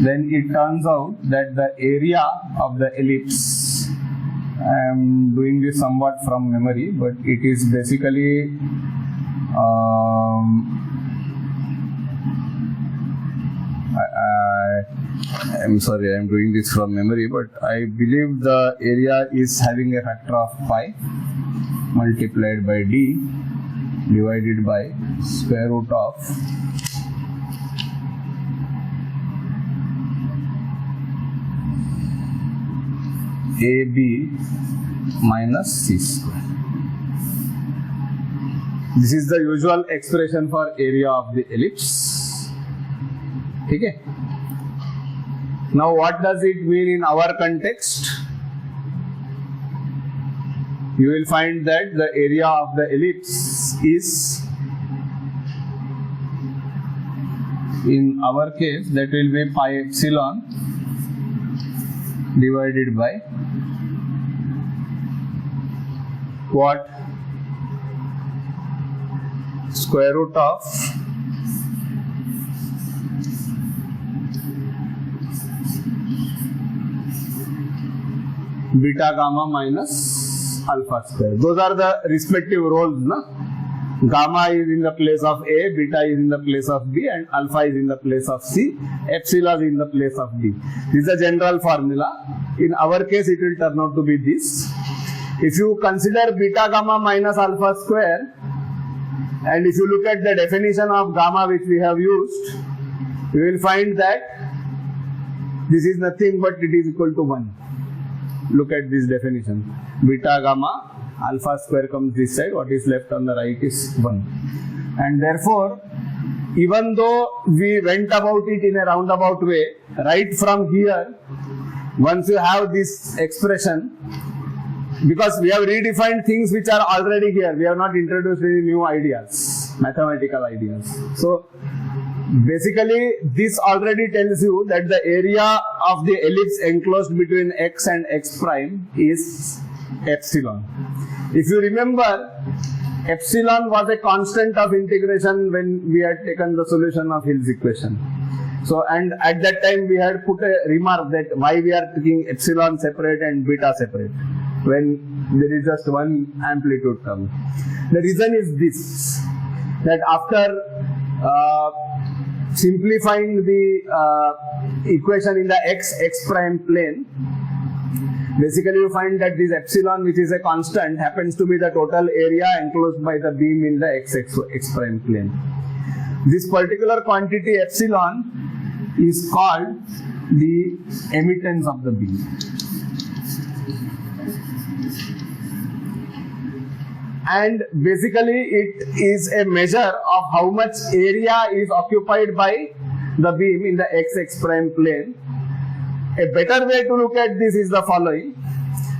then it turns out that the area of the ellipse, I am doing this somewhat from memory, but it is basically I'm sorry, I am doing this from memory, but I believe the area is having a factor of pi multiplied by d divided by square root of AB minus c square. This is the usual expression for area of the ellipse. Okay? Now what does it mean in our context? You will find that the area of the ellipse is in our case that will be pi epsilon divided by what? Square root of beta gamma minus alpha square. Those are the respective roles, na? Gamma is in the place of A, beta is in the place of B, and alpha is in the place of C, epsilon is in the place of D. This is a general formula. In our case, it will turn out to be this. If you consider beta gamma minus alpha square, and if you look at the definition of gamma which we have used, you will find that this is nothing but it is equal to 1. Look at this definition. Beta gamma alpha square comes this side, what is left on the right is 1. And therefore, even though we went about it in a roundabout way, right from here, once you have this expression, because we have redefined things which are already here, we have not introduced any new ideas, mathematical ideas. So, basically, this already tells you that the area of the ellipse enclosed between x and x prime is epsilon. If you remember, epsilon was a constant of integration when we had taken the solution of Hill's equation. So, and at that time we had put a remark that why we are taking epsilon separate and beta separate when there is just one amplitude term. The reason is this, that after simplifying the equation in the x prime plane, basically you find that this epsilon, which is a constant, happens to be the total area enclosed by the beam in the x prime plane. This particular quantity epsilon is called the emittance of the beam. And basically it is a measure of how much area is occupied by the beam in the x prime plane. A better way to look at this is the following.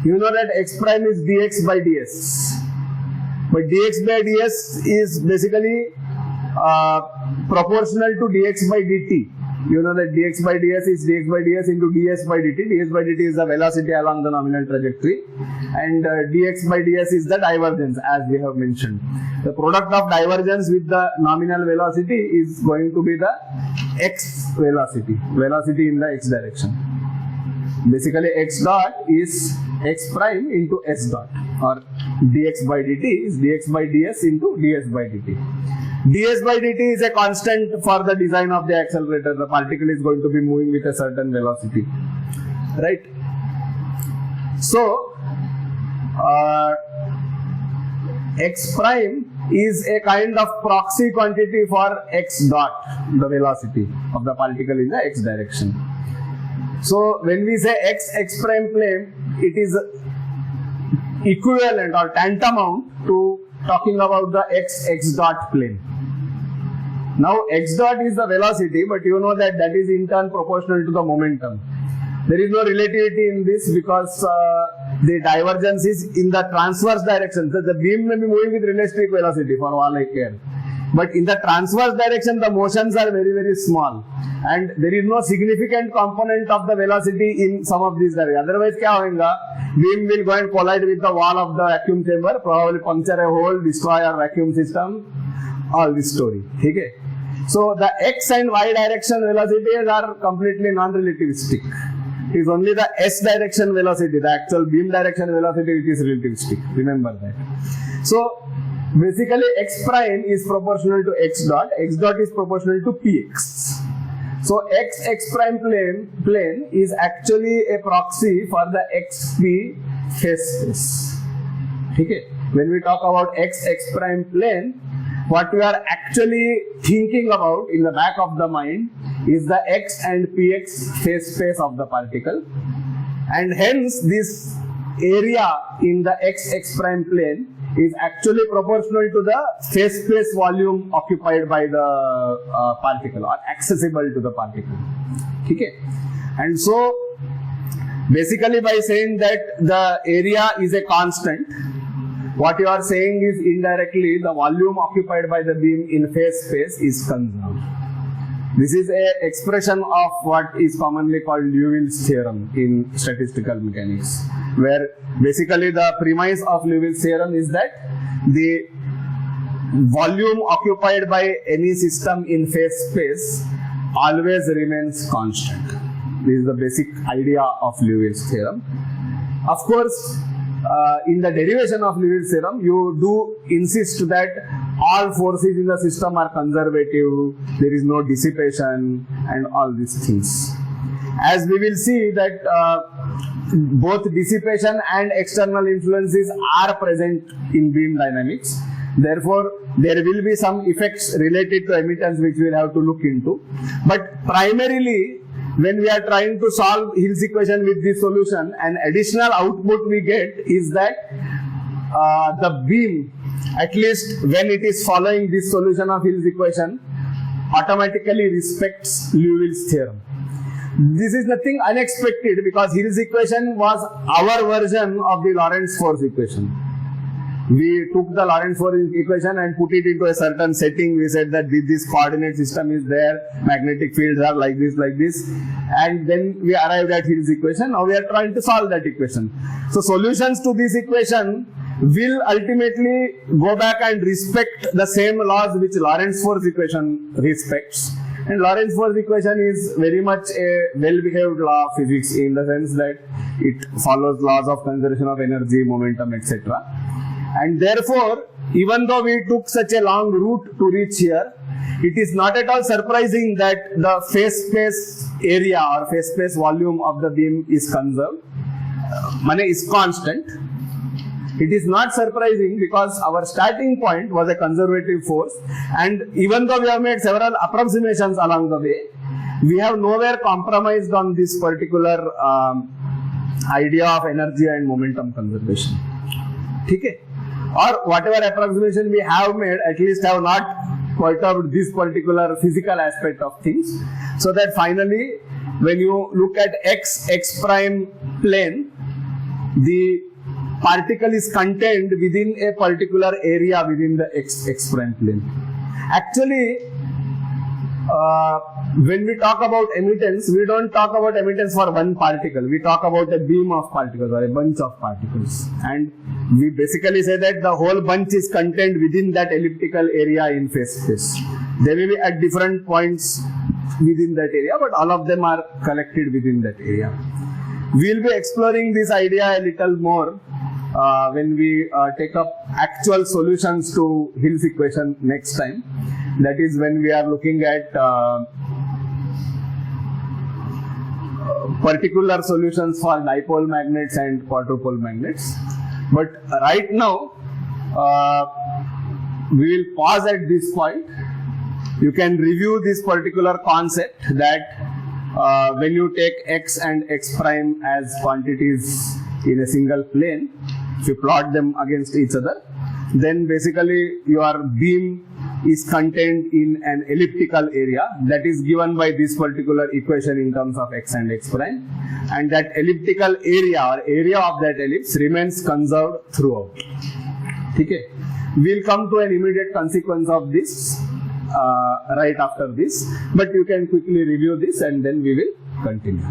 You know that x prime is dx by ds. But dx by ds is basically proportional to dx by dt. You know that dx by ds is dx by ds into ds by dt. ds by dt is the velocity along the nominal trajectory, and dx by ds is the divergence, as we have mentioned. The product of divergence with the nominal velocity is going to be the x velocity in the x direction. Basically, x dot is x prime into s dot, or dx by dt is dx by ds into ds by dt. ds by dt is a constant for the design of the accelerator. The particle is going to be moving with a certain velocity, right? So, x prime is a kind of proxy quantity for x dot, the velocity of the particle in the x direction. So, when we say x prime plane, it is equivalent or tantamount to talking about the x dot plane. Now, x dot is the velocity, but you know that that is in turn proportional to the momentum. There is no relativity in this because the divergence is in the transverse direction. So, the beam may be moving with realistic velocity for all I care. But in the transverse direction, the motions are very, very small. And there is no significant component of the velocity in some of these directions. Otherwise, क्या होगा? Beam will go and collide with the wall of the vacuum chamber, probably puncture a hole, destroy our vacuum system, all this story. Okay? So, the x and y direction velocities are completely non-relativistic. It is only the s direction velocity, the actual beam direction velocity, which is relativistic. Remember that. So, basically x prime is proportional to x dot is proportional to px. So, x prime plane is actually a proxy for the xp phase space. Okay? When we talk about x prime plane, what we are actually thinking about in the back of the mind is the x and px phase space of the particle, and hence this area in the x prime plane is actually proportional to the phase space volume occupied by the particle or accessible to the particle. Okay? And so basically by saying that the area is a constant, what you are saying is indirectly the volume occupied by the beam in phase space is conserved. This is a expression of what is commonly called Liouville's theorem in statistical mechanics, where basically the premise of Liouville's theorem is that the volume occupied by any system in phase space always remains constant. This is the basic idea of Liouville's theorem. Of course, in the derivation of Liouville's theorem, you do insist that all forces in the system are conservative, there is no dissipation and all these things. As we will see that both dissipation and external influences are present in beam dynamics. Therefore, there will be some effects related to emittance which we will have to look into. But primarily, when we are trying to solve Hill's equation with this solution, an additional output we get is that the beam, at least when it is following this solution of Hill's equation, automatically respects Liouville's theorem. This is nothing unexpected because Hill's equation was our version of the Lorentz force equation. We took the Lorentz force equation and put it into a certain setting. We said that this coordinate system is there, magnetic fields are like this, and then we arrived at Hill's equation. Now we are trying to solve that equation. So solutions to this equation will ultimately go back and respect the same laws which Lorentz force equation respects. And Lorentz force equation is very much a well-behaved law of physics in the sense that it follows laws of conservation of energy, momentum, etc. And therefore, even though we took such a long route to reach here, it is not at all surprising that the phase space area or phase space volume of the beam is conserved, is constant. It is not surprising because our starting point was a conservative force, and even though we have made several approximations along the way, we have nowhere compromised on this particular idea of energy and momentum conservation. Okay? Or whatever approximation we have made, at least have not perturbed this particular physical aspect of things, so that finally when you look at x prime plane, the particle is contained within a particular area within the x prime plane. Actually, when we talk about emittance, we don't talk about emittance for one particle. We talk about a beam of particles or a bunch of particles. And we basically say that the whole bunch is contained within that elliptical area in phase space. They may be at different points within that area, but all of them are collected within that area. We will be exploring this idea a little more when we take up actual solutions to Hill's equation next time. That is when we are looking at particular solutions for dipole magnets and quadrupole magnets. But right now, we will pause at this point. You can review this particular concept that when you take x and x prime as quantities in a single plane, if you plot them against each other, then basically your beam is contained in an elliptical area that is given by this particular equation in terms of x and x prime, and that elliptical area or area of that ellipse remains conserved throughout. Okay. We'll come to an immediate consequence of this right after this, but you can quickly review this and then we will continue.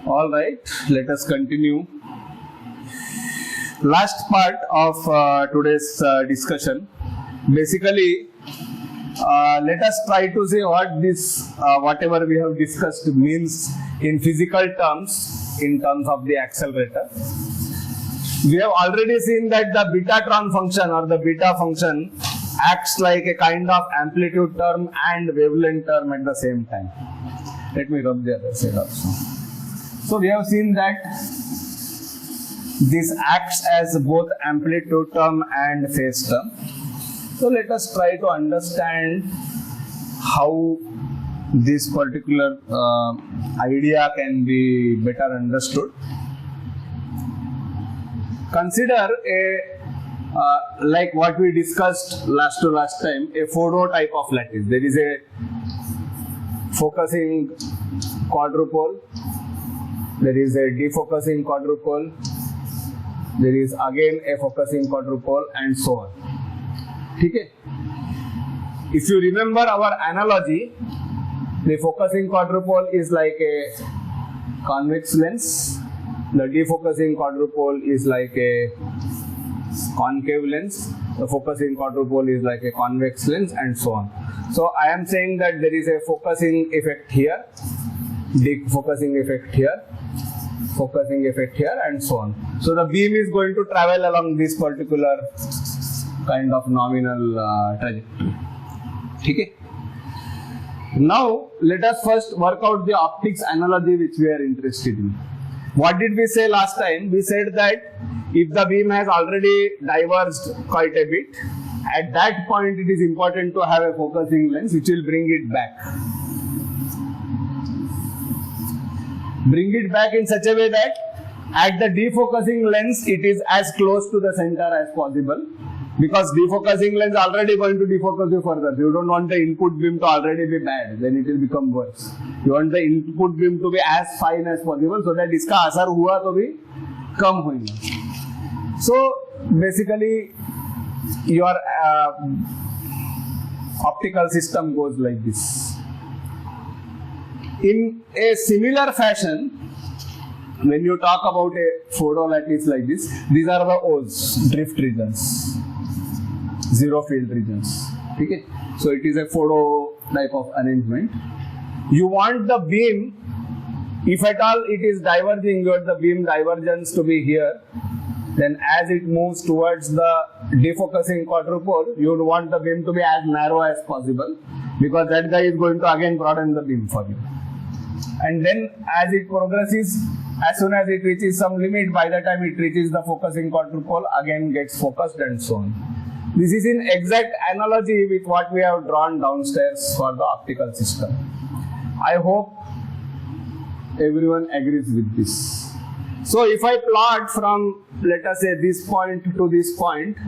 All right, let us continue. Last part of today's discussion. Basically, let us try to say what this, whatever we have discussed means in physical terms, in terms of the accelerator. We have already seen that the Betatron function or the beta function acts like a kind of amplitude term and wavelength term at the same time. Let me rub the other side also. So we have seen that this acts as both amplitude term and phase term. So let us try to understand how this particular idea can be better understood. Consider a like what we discussed last time, a photo type of lattice. There is a focusing quadrupole, there is a defocusing quadrupole, there is again a focusing quadrupole, and so on. Okay? If you remember our analogy, the focusing quadrupole is like a convex lens, the defocusing quadrupole is like a concave lens, the focusing quadrupole is like a convex lens, and so on. So I am saying that there is a focusing effect here, defocusing effect here, focusing effect here, and so on. So the beam is going to travel along this particular kind of nominal trajectory. Okay? Now let us first work out the optics analogy which we are interested in. What did we say last time? We said that if the beam has already diverged quite a bit, at that point it is important to have a focusing lens which will bring it back. Bring it back in such a way that at the defocusing lens it is as close to the center as possible, because defocusing lens already going to defocus you further. You don't want the input beam to already be bad, then it will become worse. You want the input beam to be as fine as possible so that इसका असर हुआ तो भी कम होगा. So basically your optical system goes like this. In a similar fashion, when you talk about a photolattice like this, these are the O's, drift regions, zero field regions. Okay? So it is a photo type of arrangement. You want the beam, if at all it is diverging, you want the beam divergence to be here, then as it moves towards the defocusing quadrupole, you would want the beam to be as narrow as possible, because that guy is going to again broaden the beam for you. And then as it progresses, as soon as it reaches some limit, by the time it reaches the focusing quadrupole, again gets focused, and so on. This is in exact analogy with what we have drawn downstairs for the optical system. I hope everyone agrees with this. So if I plot from, let us say, this point to this point,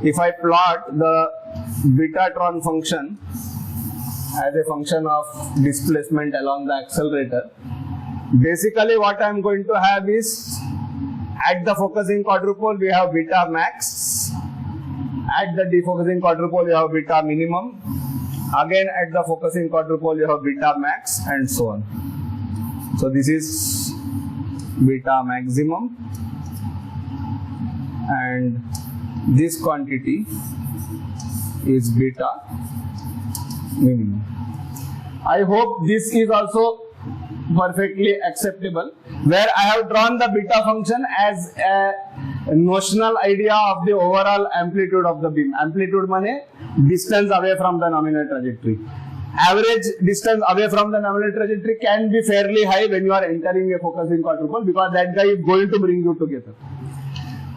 if I plot the Betatron function as a function of displacement along the accelerator, basically what I am going to have is, at the focusing quadrupole we have beta max, at the defocusing quadrupole you have beta minimum, again at the focusing quadrupole you have beta max, and so on. So this is beta maximum, and this quantity is beta minimum. I hope this is also perfectly acceptable, where I have drawn the beta function as a notional idea of the overall amplitude of the beam. Amplitude means distance away from the nominal trajectory. Average distance away from the nominal trajectory can be fairly high when you are entering a focusing quadrupole, because that guy is going to bring you together.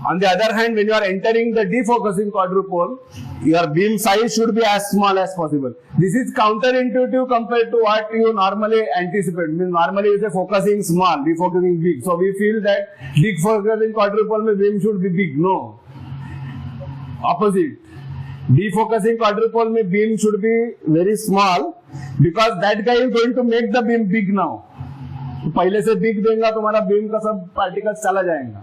On the other hand, when you are entering the defocusing quadrupole, your beam size should be as small as possible. This is counterintuitive compared to what you normally anticipate. Means normally you say focusing small, defocusing big. So we feel that defocusing quadrupole mein beam should be big. No. Opposite. Defocusing quadrupole mein beam should be very small, because that guy is going to make the beam big now. पहले से big देगा तुम्हारा beam का सब particles चला जाएगा.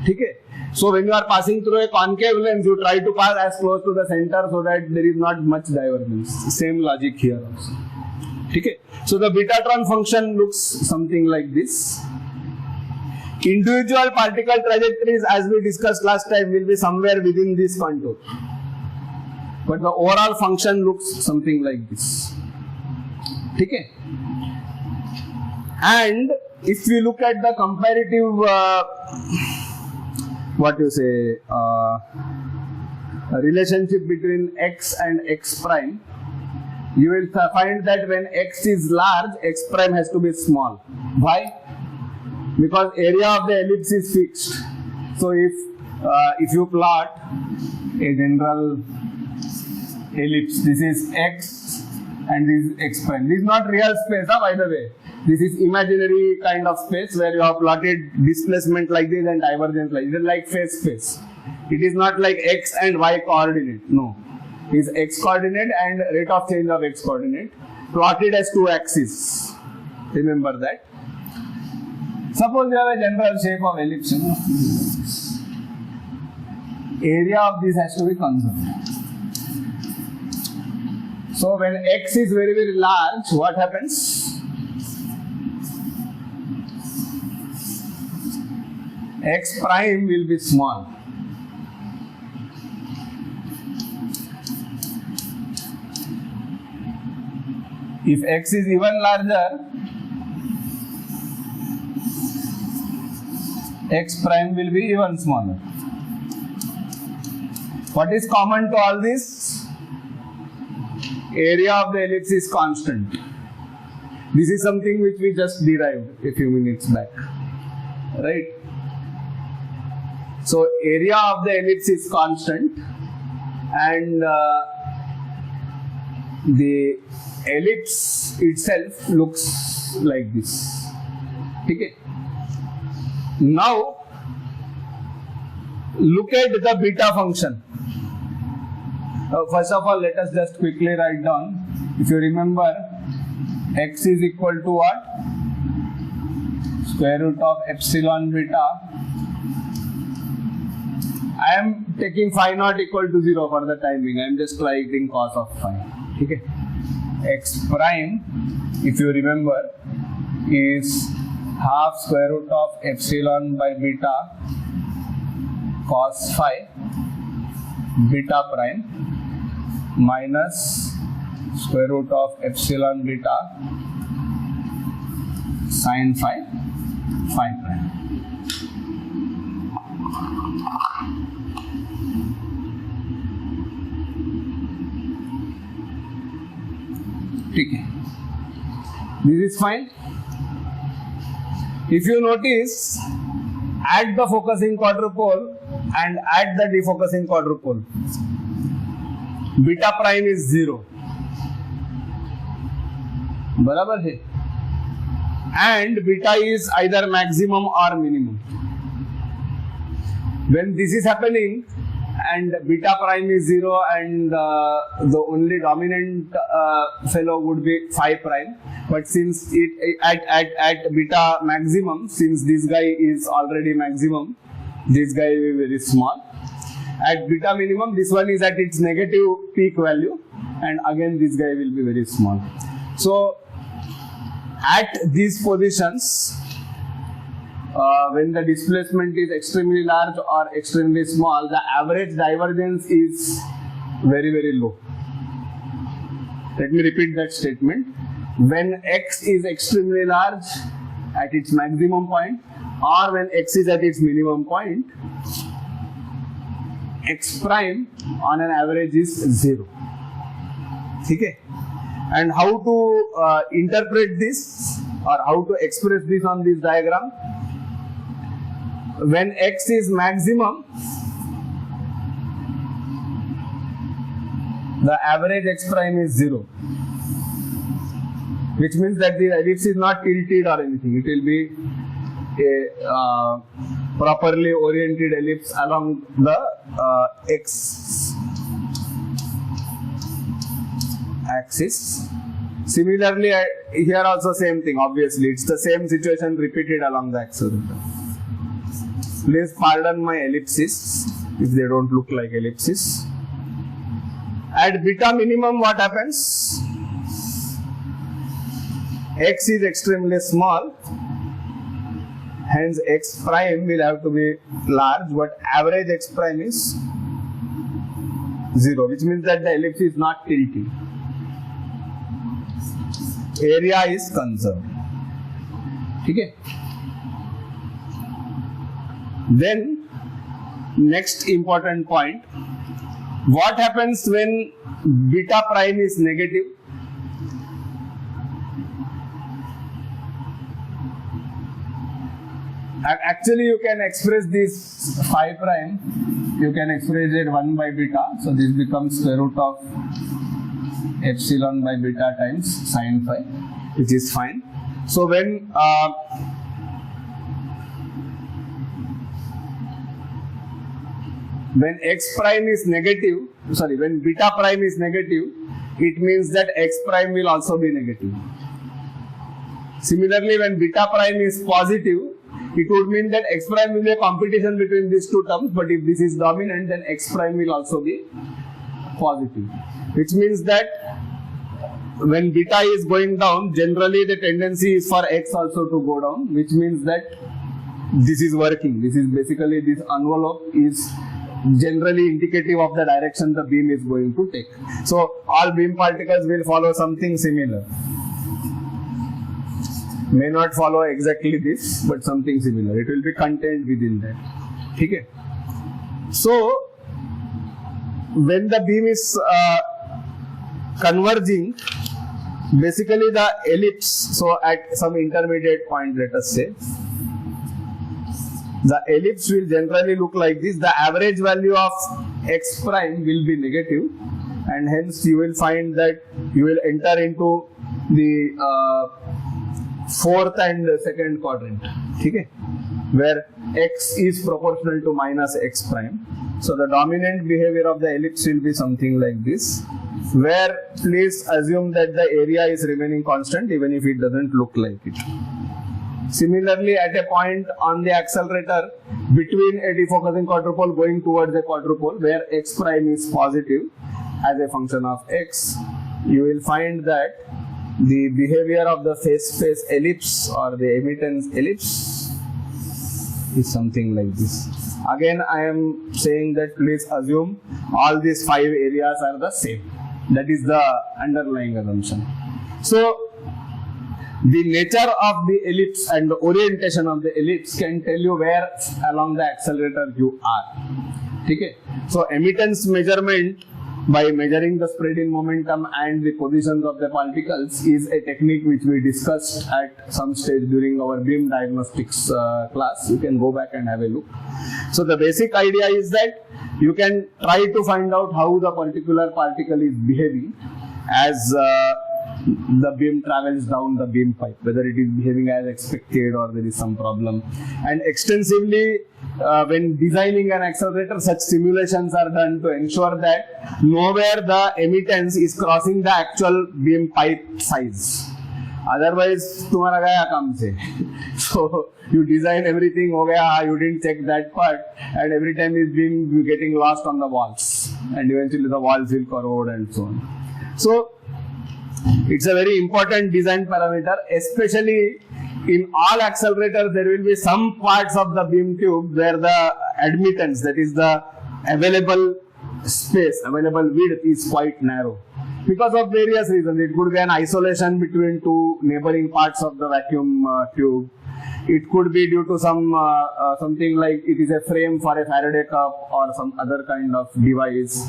ठीक है? So when you are passing through a concave lens, you try to pass as close to the center so that there is not much divergence. Same logic here also. Okay? So the Betatron function looks something like this. Individual particle trajectories, as we discussed last time, will be somewhere within this contour. But the overall function looks something like this. Okay? And if we look at the comparative relationship between x and x prime, you will find that when x is large, x prime has to be small. Why? Because area of the ellipse is fixed. So if you plot a general ellipse, this is x and this is x prime. This is not real space, by the way. This is imaginary kind of space where you have plotted displacement like this and divergence like this, like phase space. It is not like x and y coordinate. No. It is x coordinate and rate of change of x coordinate plotted as two axes. Remember that. Suppose you have a general shape of ellipse. Area of this has to be conserved. So when x is very, very large, what happens? X prime will be small. If x is even larger, x prime will be even smaller. What is common to all this? Area of the ellipse is constant. This is something which we just derived a few minutes back. Right? So area of the ellipse is constant and the ellipse itself looks like this. Okay. Now look at the beta function. First of all, let us just quickly write down. If you remember, x is equal to what? Square root of epsilon beta. I am taking phi naught equal to 0 for the time being. I am just writing cos of phi. Okay. X prime, if you remember, is half square root of epsilon by beta cos phi beta prime minus square root of epsilon beta sin phi phi prime. Okay. This is fine. If you notice, add the focusing quadrupole and add the defocusing quadrupole. Beta prime is 0. बराबर है. And beta is either maximum or minimum. When this is happening and beta prime is 0 and the only dominant fellow would be phi prime, but since it at beta maximum, since this guy is already maximum, this guy will be very small. At beta minimum, this one is at its negative peak value, and again this guy will be very small. So at these positions, when the displacement is extremely large or extremely small, the average divergence is very, very low. Let me repeat that statement. When x is extremely large at its maximum point, or when x is at its minimum point, x prime on an average is 0. Okay? And how to interpret this or how to express this on this diagram? When x is maximum, the average x prime is 0, which means that the ellipse is not tilted or anything. It will be a properly oriented ellipse along the x axis. Similarly, here also same thing. Obviously, it's the same situation repeated along the axis. Please pardon my ellipses if they don't look like ellipses. At beta minimum, what happens? X is extremely small, hence x prime will have to be large, but average x prime is 0, which means that the ellipse is not tilted. Area is conserved. Okay? Then, next important point, what happens when beta prime is negative? Actually, you can express this phi prime, you can express it 1 by beta, so this becomes square root of epsilon by beta times sin phi, which is fine. So when when x prime is negative, sorry, when beta prime is negative, it means that x prime will also be negative. Similarly, when beta prime is positive, it would mean that x prime will be a competition between these two terms, but if this is dominant, then x prime will also be positive. Which means that when beta is going down, generally the tendency is for x also to go down, which means that this is working. This is basically, this envelope is generally indicative of the direction the beam is going to take. So all beam particles will follow something similar. May not follow exactly this, but something similar. It will be contained within that. Okay? So when the beam is converging, basically the ellipse, so at some intermediate point, let us say, the ellipse will generally look like this. The average value of x prime will be negative, and hence you will find that you will enter into the fourth and second quadrant, okay, where x is proportional to minus x prime. So the dominant behavior of the ellipse will be something like this, where please assume that the area is remaining constant even if it doesn't look like it. Similarly, at a point on the accelerator between a defocusing quadrupole going towards a quadrupole where x prime is positive as a function of x, you will find that the behavior of the phase ellipse or the emittance ellipse is something like this. Again, I am saying that please assume all these 5 areas are the same. That is the underlying assumption. So the nature of the ellipse and the orientation of the ellipse can tell you where along the accelerator you are. Okay? So emittance measurement by measuring the spread in momentum and the positions of the particles is a technique which we discussed at some stage during our beam diagnostics class. You can go back and have a look. So the basic idea is that you can try to find out how the particular particle is behaving as the beam travels down the beam pipe, whether it is behaving as expected or there is some problem. And extensively, when designing an accelerator, such simulations are done to ensure that nowhere the emittance is crossing the actual beam pipe size. Otherwise, तुम्हारा गया काम से. So you design everything, हो गया, you didn't check that part, and every time it's being getting lost on the walls, and eventually the walls will corrode and so on. So it's a very important design parameter, especially in all accelerators. There will be some parts of the beam tube where the admittance, that is the available space, available width is quite narrow. Because of various reasons. It could be an isolation between two neighboring parts of the vacuum tube. It could be due to some something like it is a frame for a Faraday cup or some other kind of device.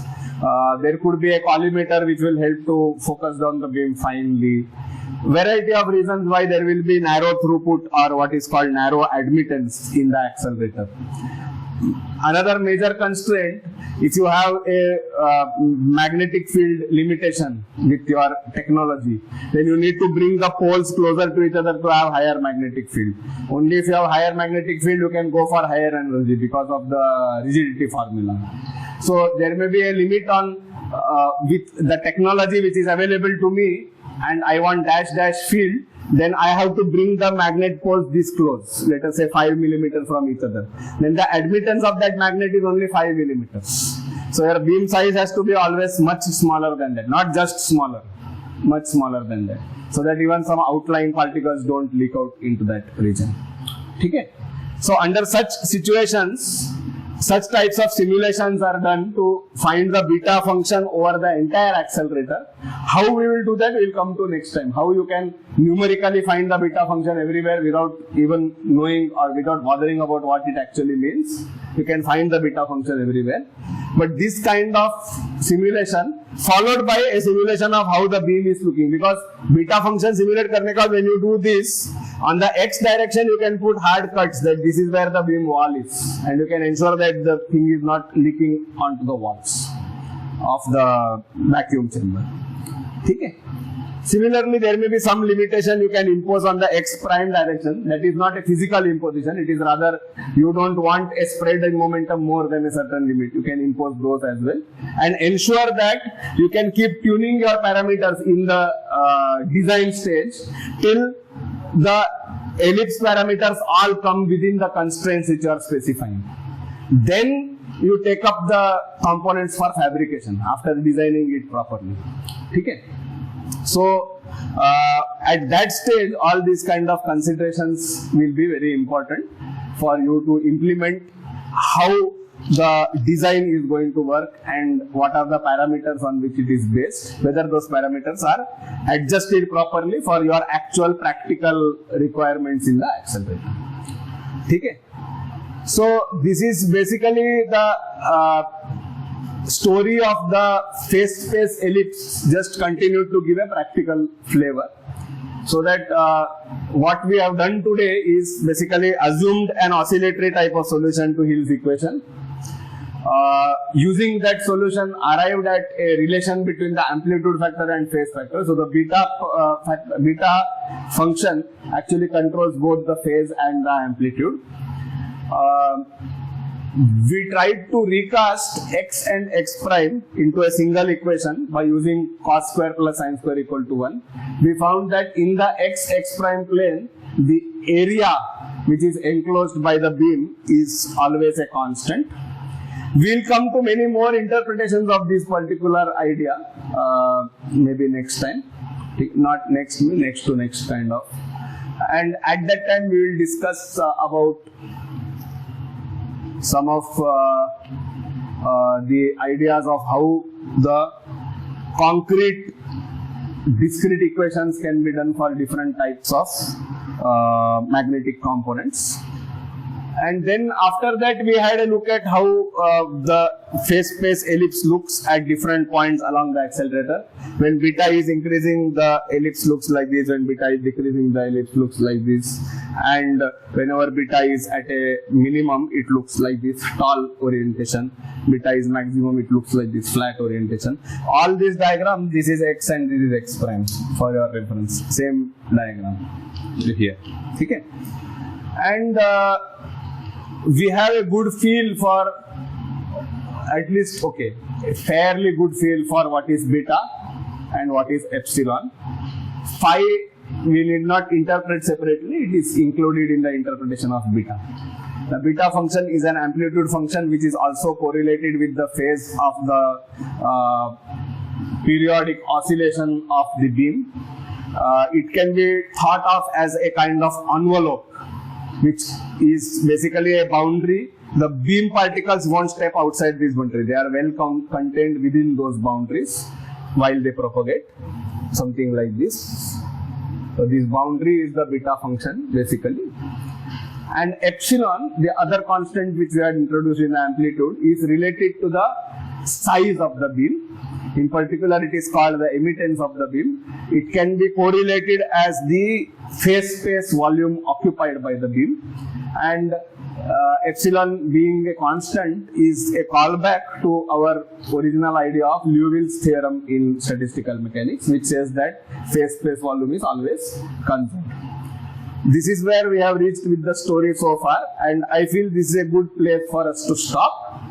There could be a collimator which will help to focus down the beam finely. Variety of reasons why there will be narrow throughput or what is called narrow admittance in the accelerator. Another major constraint, if you have a magnetic field limitation with your technology, then you need to bring the poles closer to each other to have higher magnetic field. Only if you have higher magnetic field, you can go for higher energy because of the rigidity formula. So there may be a limit on with the technology which is available to me, and I want dash field, then I have to bring the magnet poles this close, let us say 5 millimeters from each other. Then the admittance of that magnet is only 5 millimeters. So your beam size has to be always much smaller than that, not just smaller, much smaller than that, so that even some outlying particles don't leak out into that region. Okay? So under such situations, such types of simulations are done to find the beta function over the entire accelerator. How we will do that, we will come to next time. How you can numerically find the beta function everywhere without even knowing or without bothering about what it actually means. You can find the beta function everywhere. But this kind of simulation followed by a simulation of how the beam is looking, because beta function simulate karne ka, when you do this, on the x direction you can put hard cuts that this is where the beam wall is, and you can ensure that the thing is not leaking onto the walls of the vacuum chamber. Okay? Similarly, there may be some limitation you can impose on the x prime direction. That is not a physical imposition. It is rather you don't want a spread in momentum more than a certain limit. You can impose those as well, and ensure that you can keep tuning your parameters in the design stage till the ellipse parameters all come within the constraints which you are specifying. Then you take up the components for fabrication after designing it properly. Okay. So at that stage, all these kind of considerations will be very important for you to implement how the design is going to work and what are the parameters on which it is based, whether those parameters are adjusted properly for your actual practical requirements in the accelerator. Okay. So this is basically the story of the phase space ellipse, just continued to give a practical flavor. So that what we have done today is basically assumed an oscillatory type of solution to Hill's equation. Using that solution, arrived at a relation between the amplitude factor and phase factor. So the beta function actually controls both the phase and the amplitude. We tried to recast x and x prime into a single equation by using cos square plus sin square equal to 1. We found that in the x prime plane, the area which is enclosed by the beam is always a constant. We'll come to many more interpretations of this particular idea, maybe next time, not next to next kind of. And at that time we will discuss about some of the ideas of how the concrete discrete equations can be done for different types of magnetic components. And then after that we had a look at how the phase space ellipse looks at different points along the accelerator. When beta is increasing, the ellipse looks like this. When beta is decreasing, the ellipse looks like this. And whenever beta is at a minimum, it looks like this tall orientation. Beta is maximum, it looks like this flat orientation. All these diagrams, this is x and this is x prime for your reference. Same diagram here. Okay. And we have a good feel for, at least, okay, a fairly good feel for what is beta and what is epsilon. Phi we need not interpret separately, it is included in the interpretation of beta. The beta function is an amplitude function which is also correlated with the phase of the periodic oscillation of the beam. It can be thought of as a kind of envelope, which is basically a boundary. The beam particles won't step outside this boundary. They are well contained within those boundaries while they propagate. Something like this. So this boundary is the beta function basically. And epsilon, the other constant which we had introduced in the amplitude, is related to the size of the beam. In particular, it is called the emittance of the beam. It can be correlated as the phase space volume occupied by the beam, and epsilon being a constant is a callback to our original idea of Liouville's theorem in statistical mechanics, which says that phase space volume is always constant. This is where we have reached with the story so far, and I feel this is a good place for us to stop.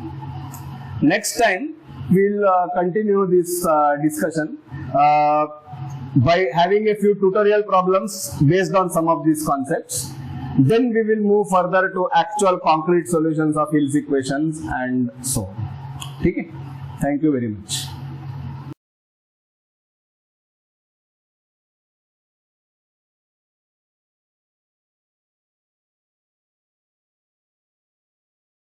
Next time we'll continue this discussion by having a few tutorial problems based on some of these concepts. Then we will move further to actual concrete solutions of Hill's equations and so on. Okay? Thank you very much.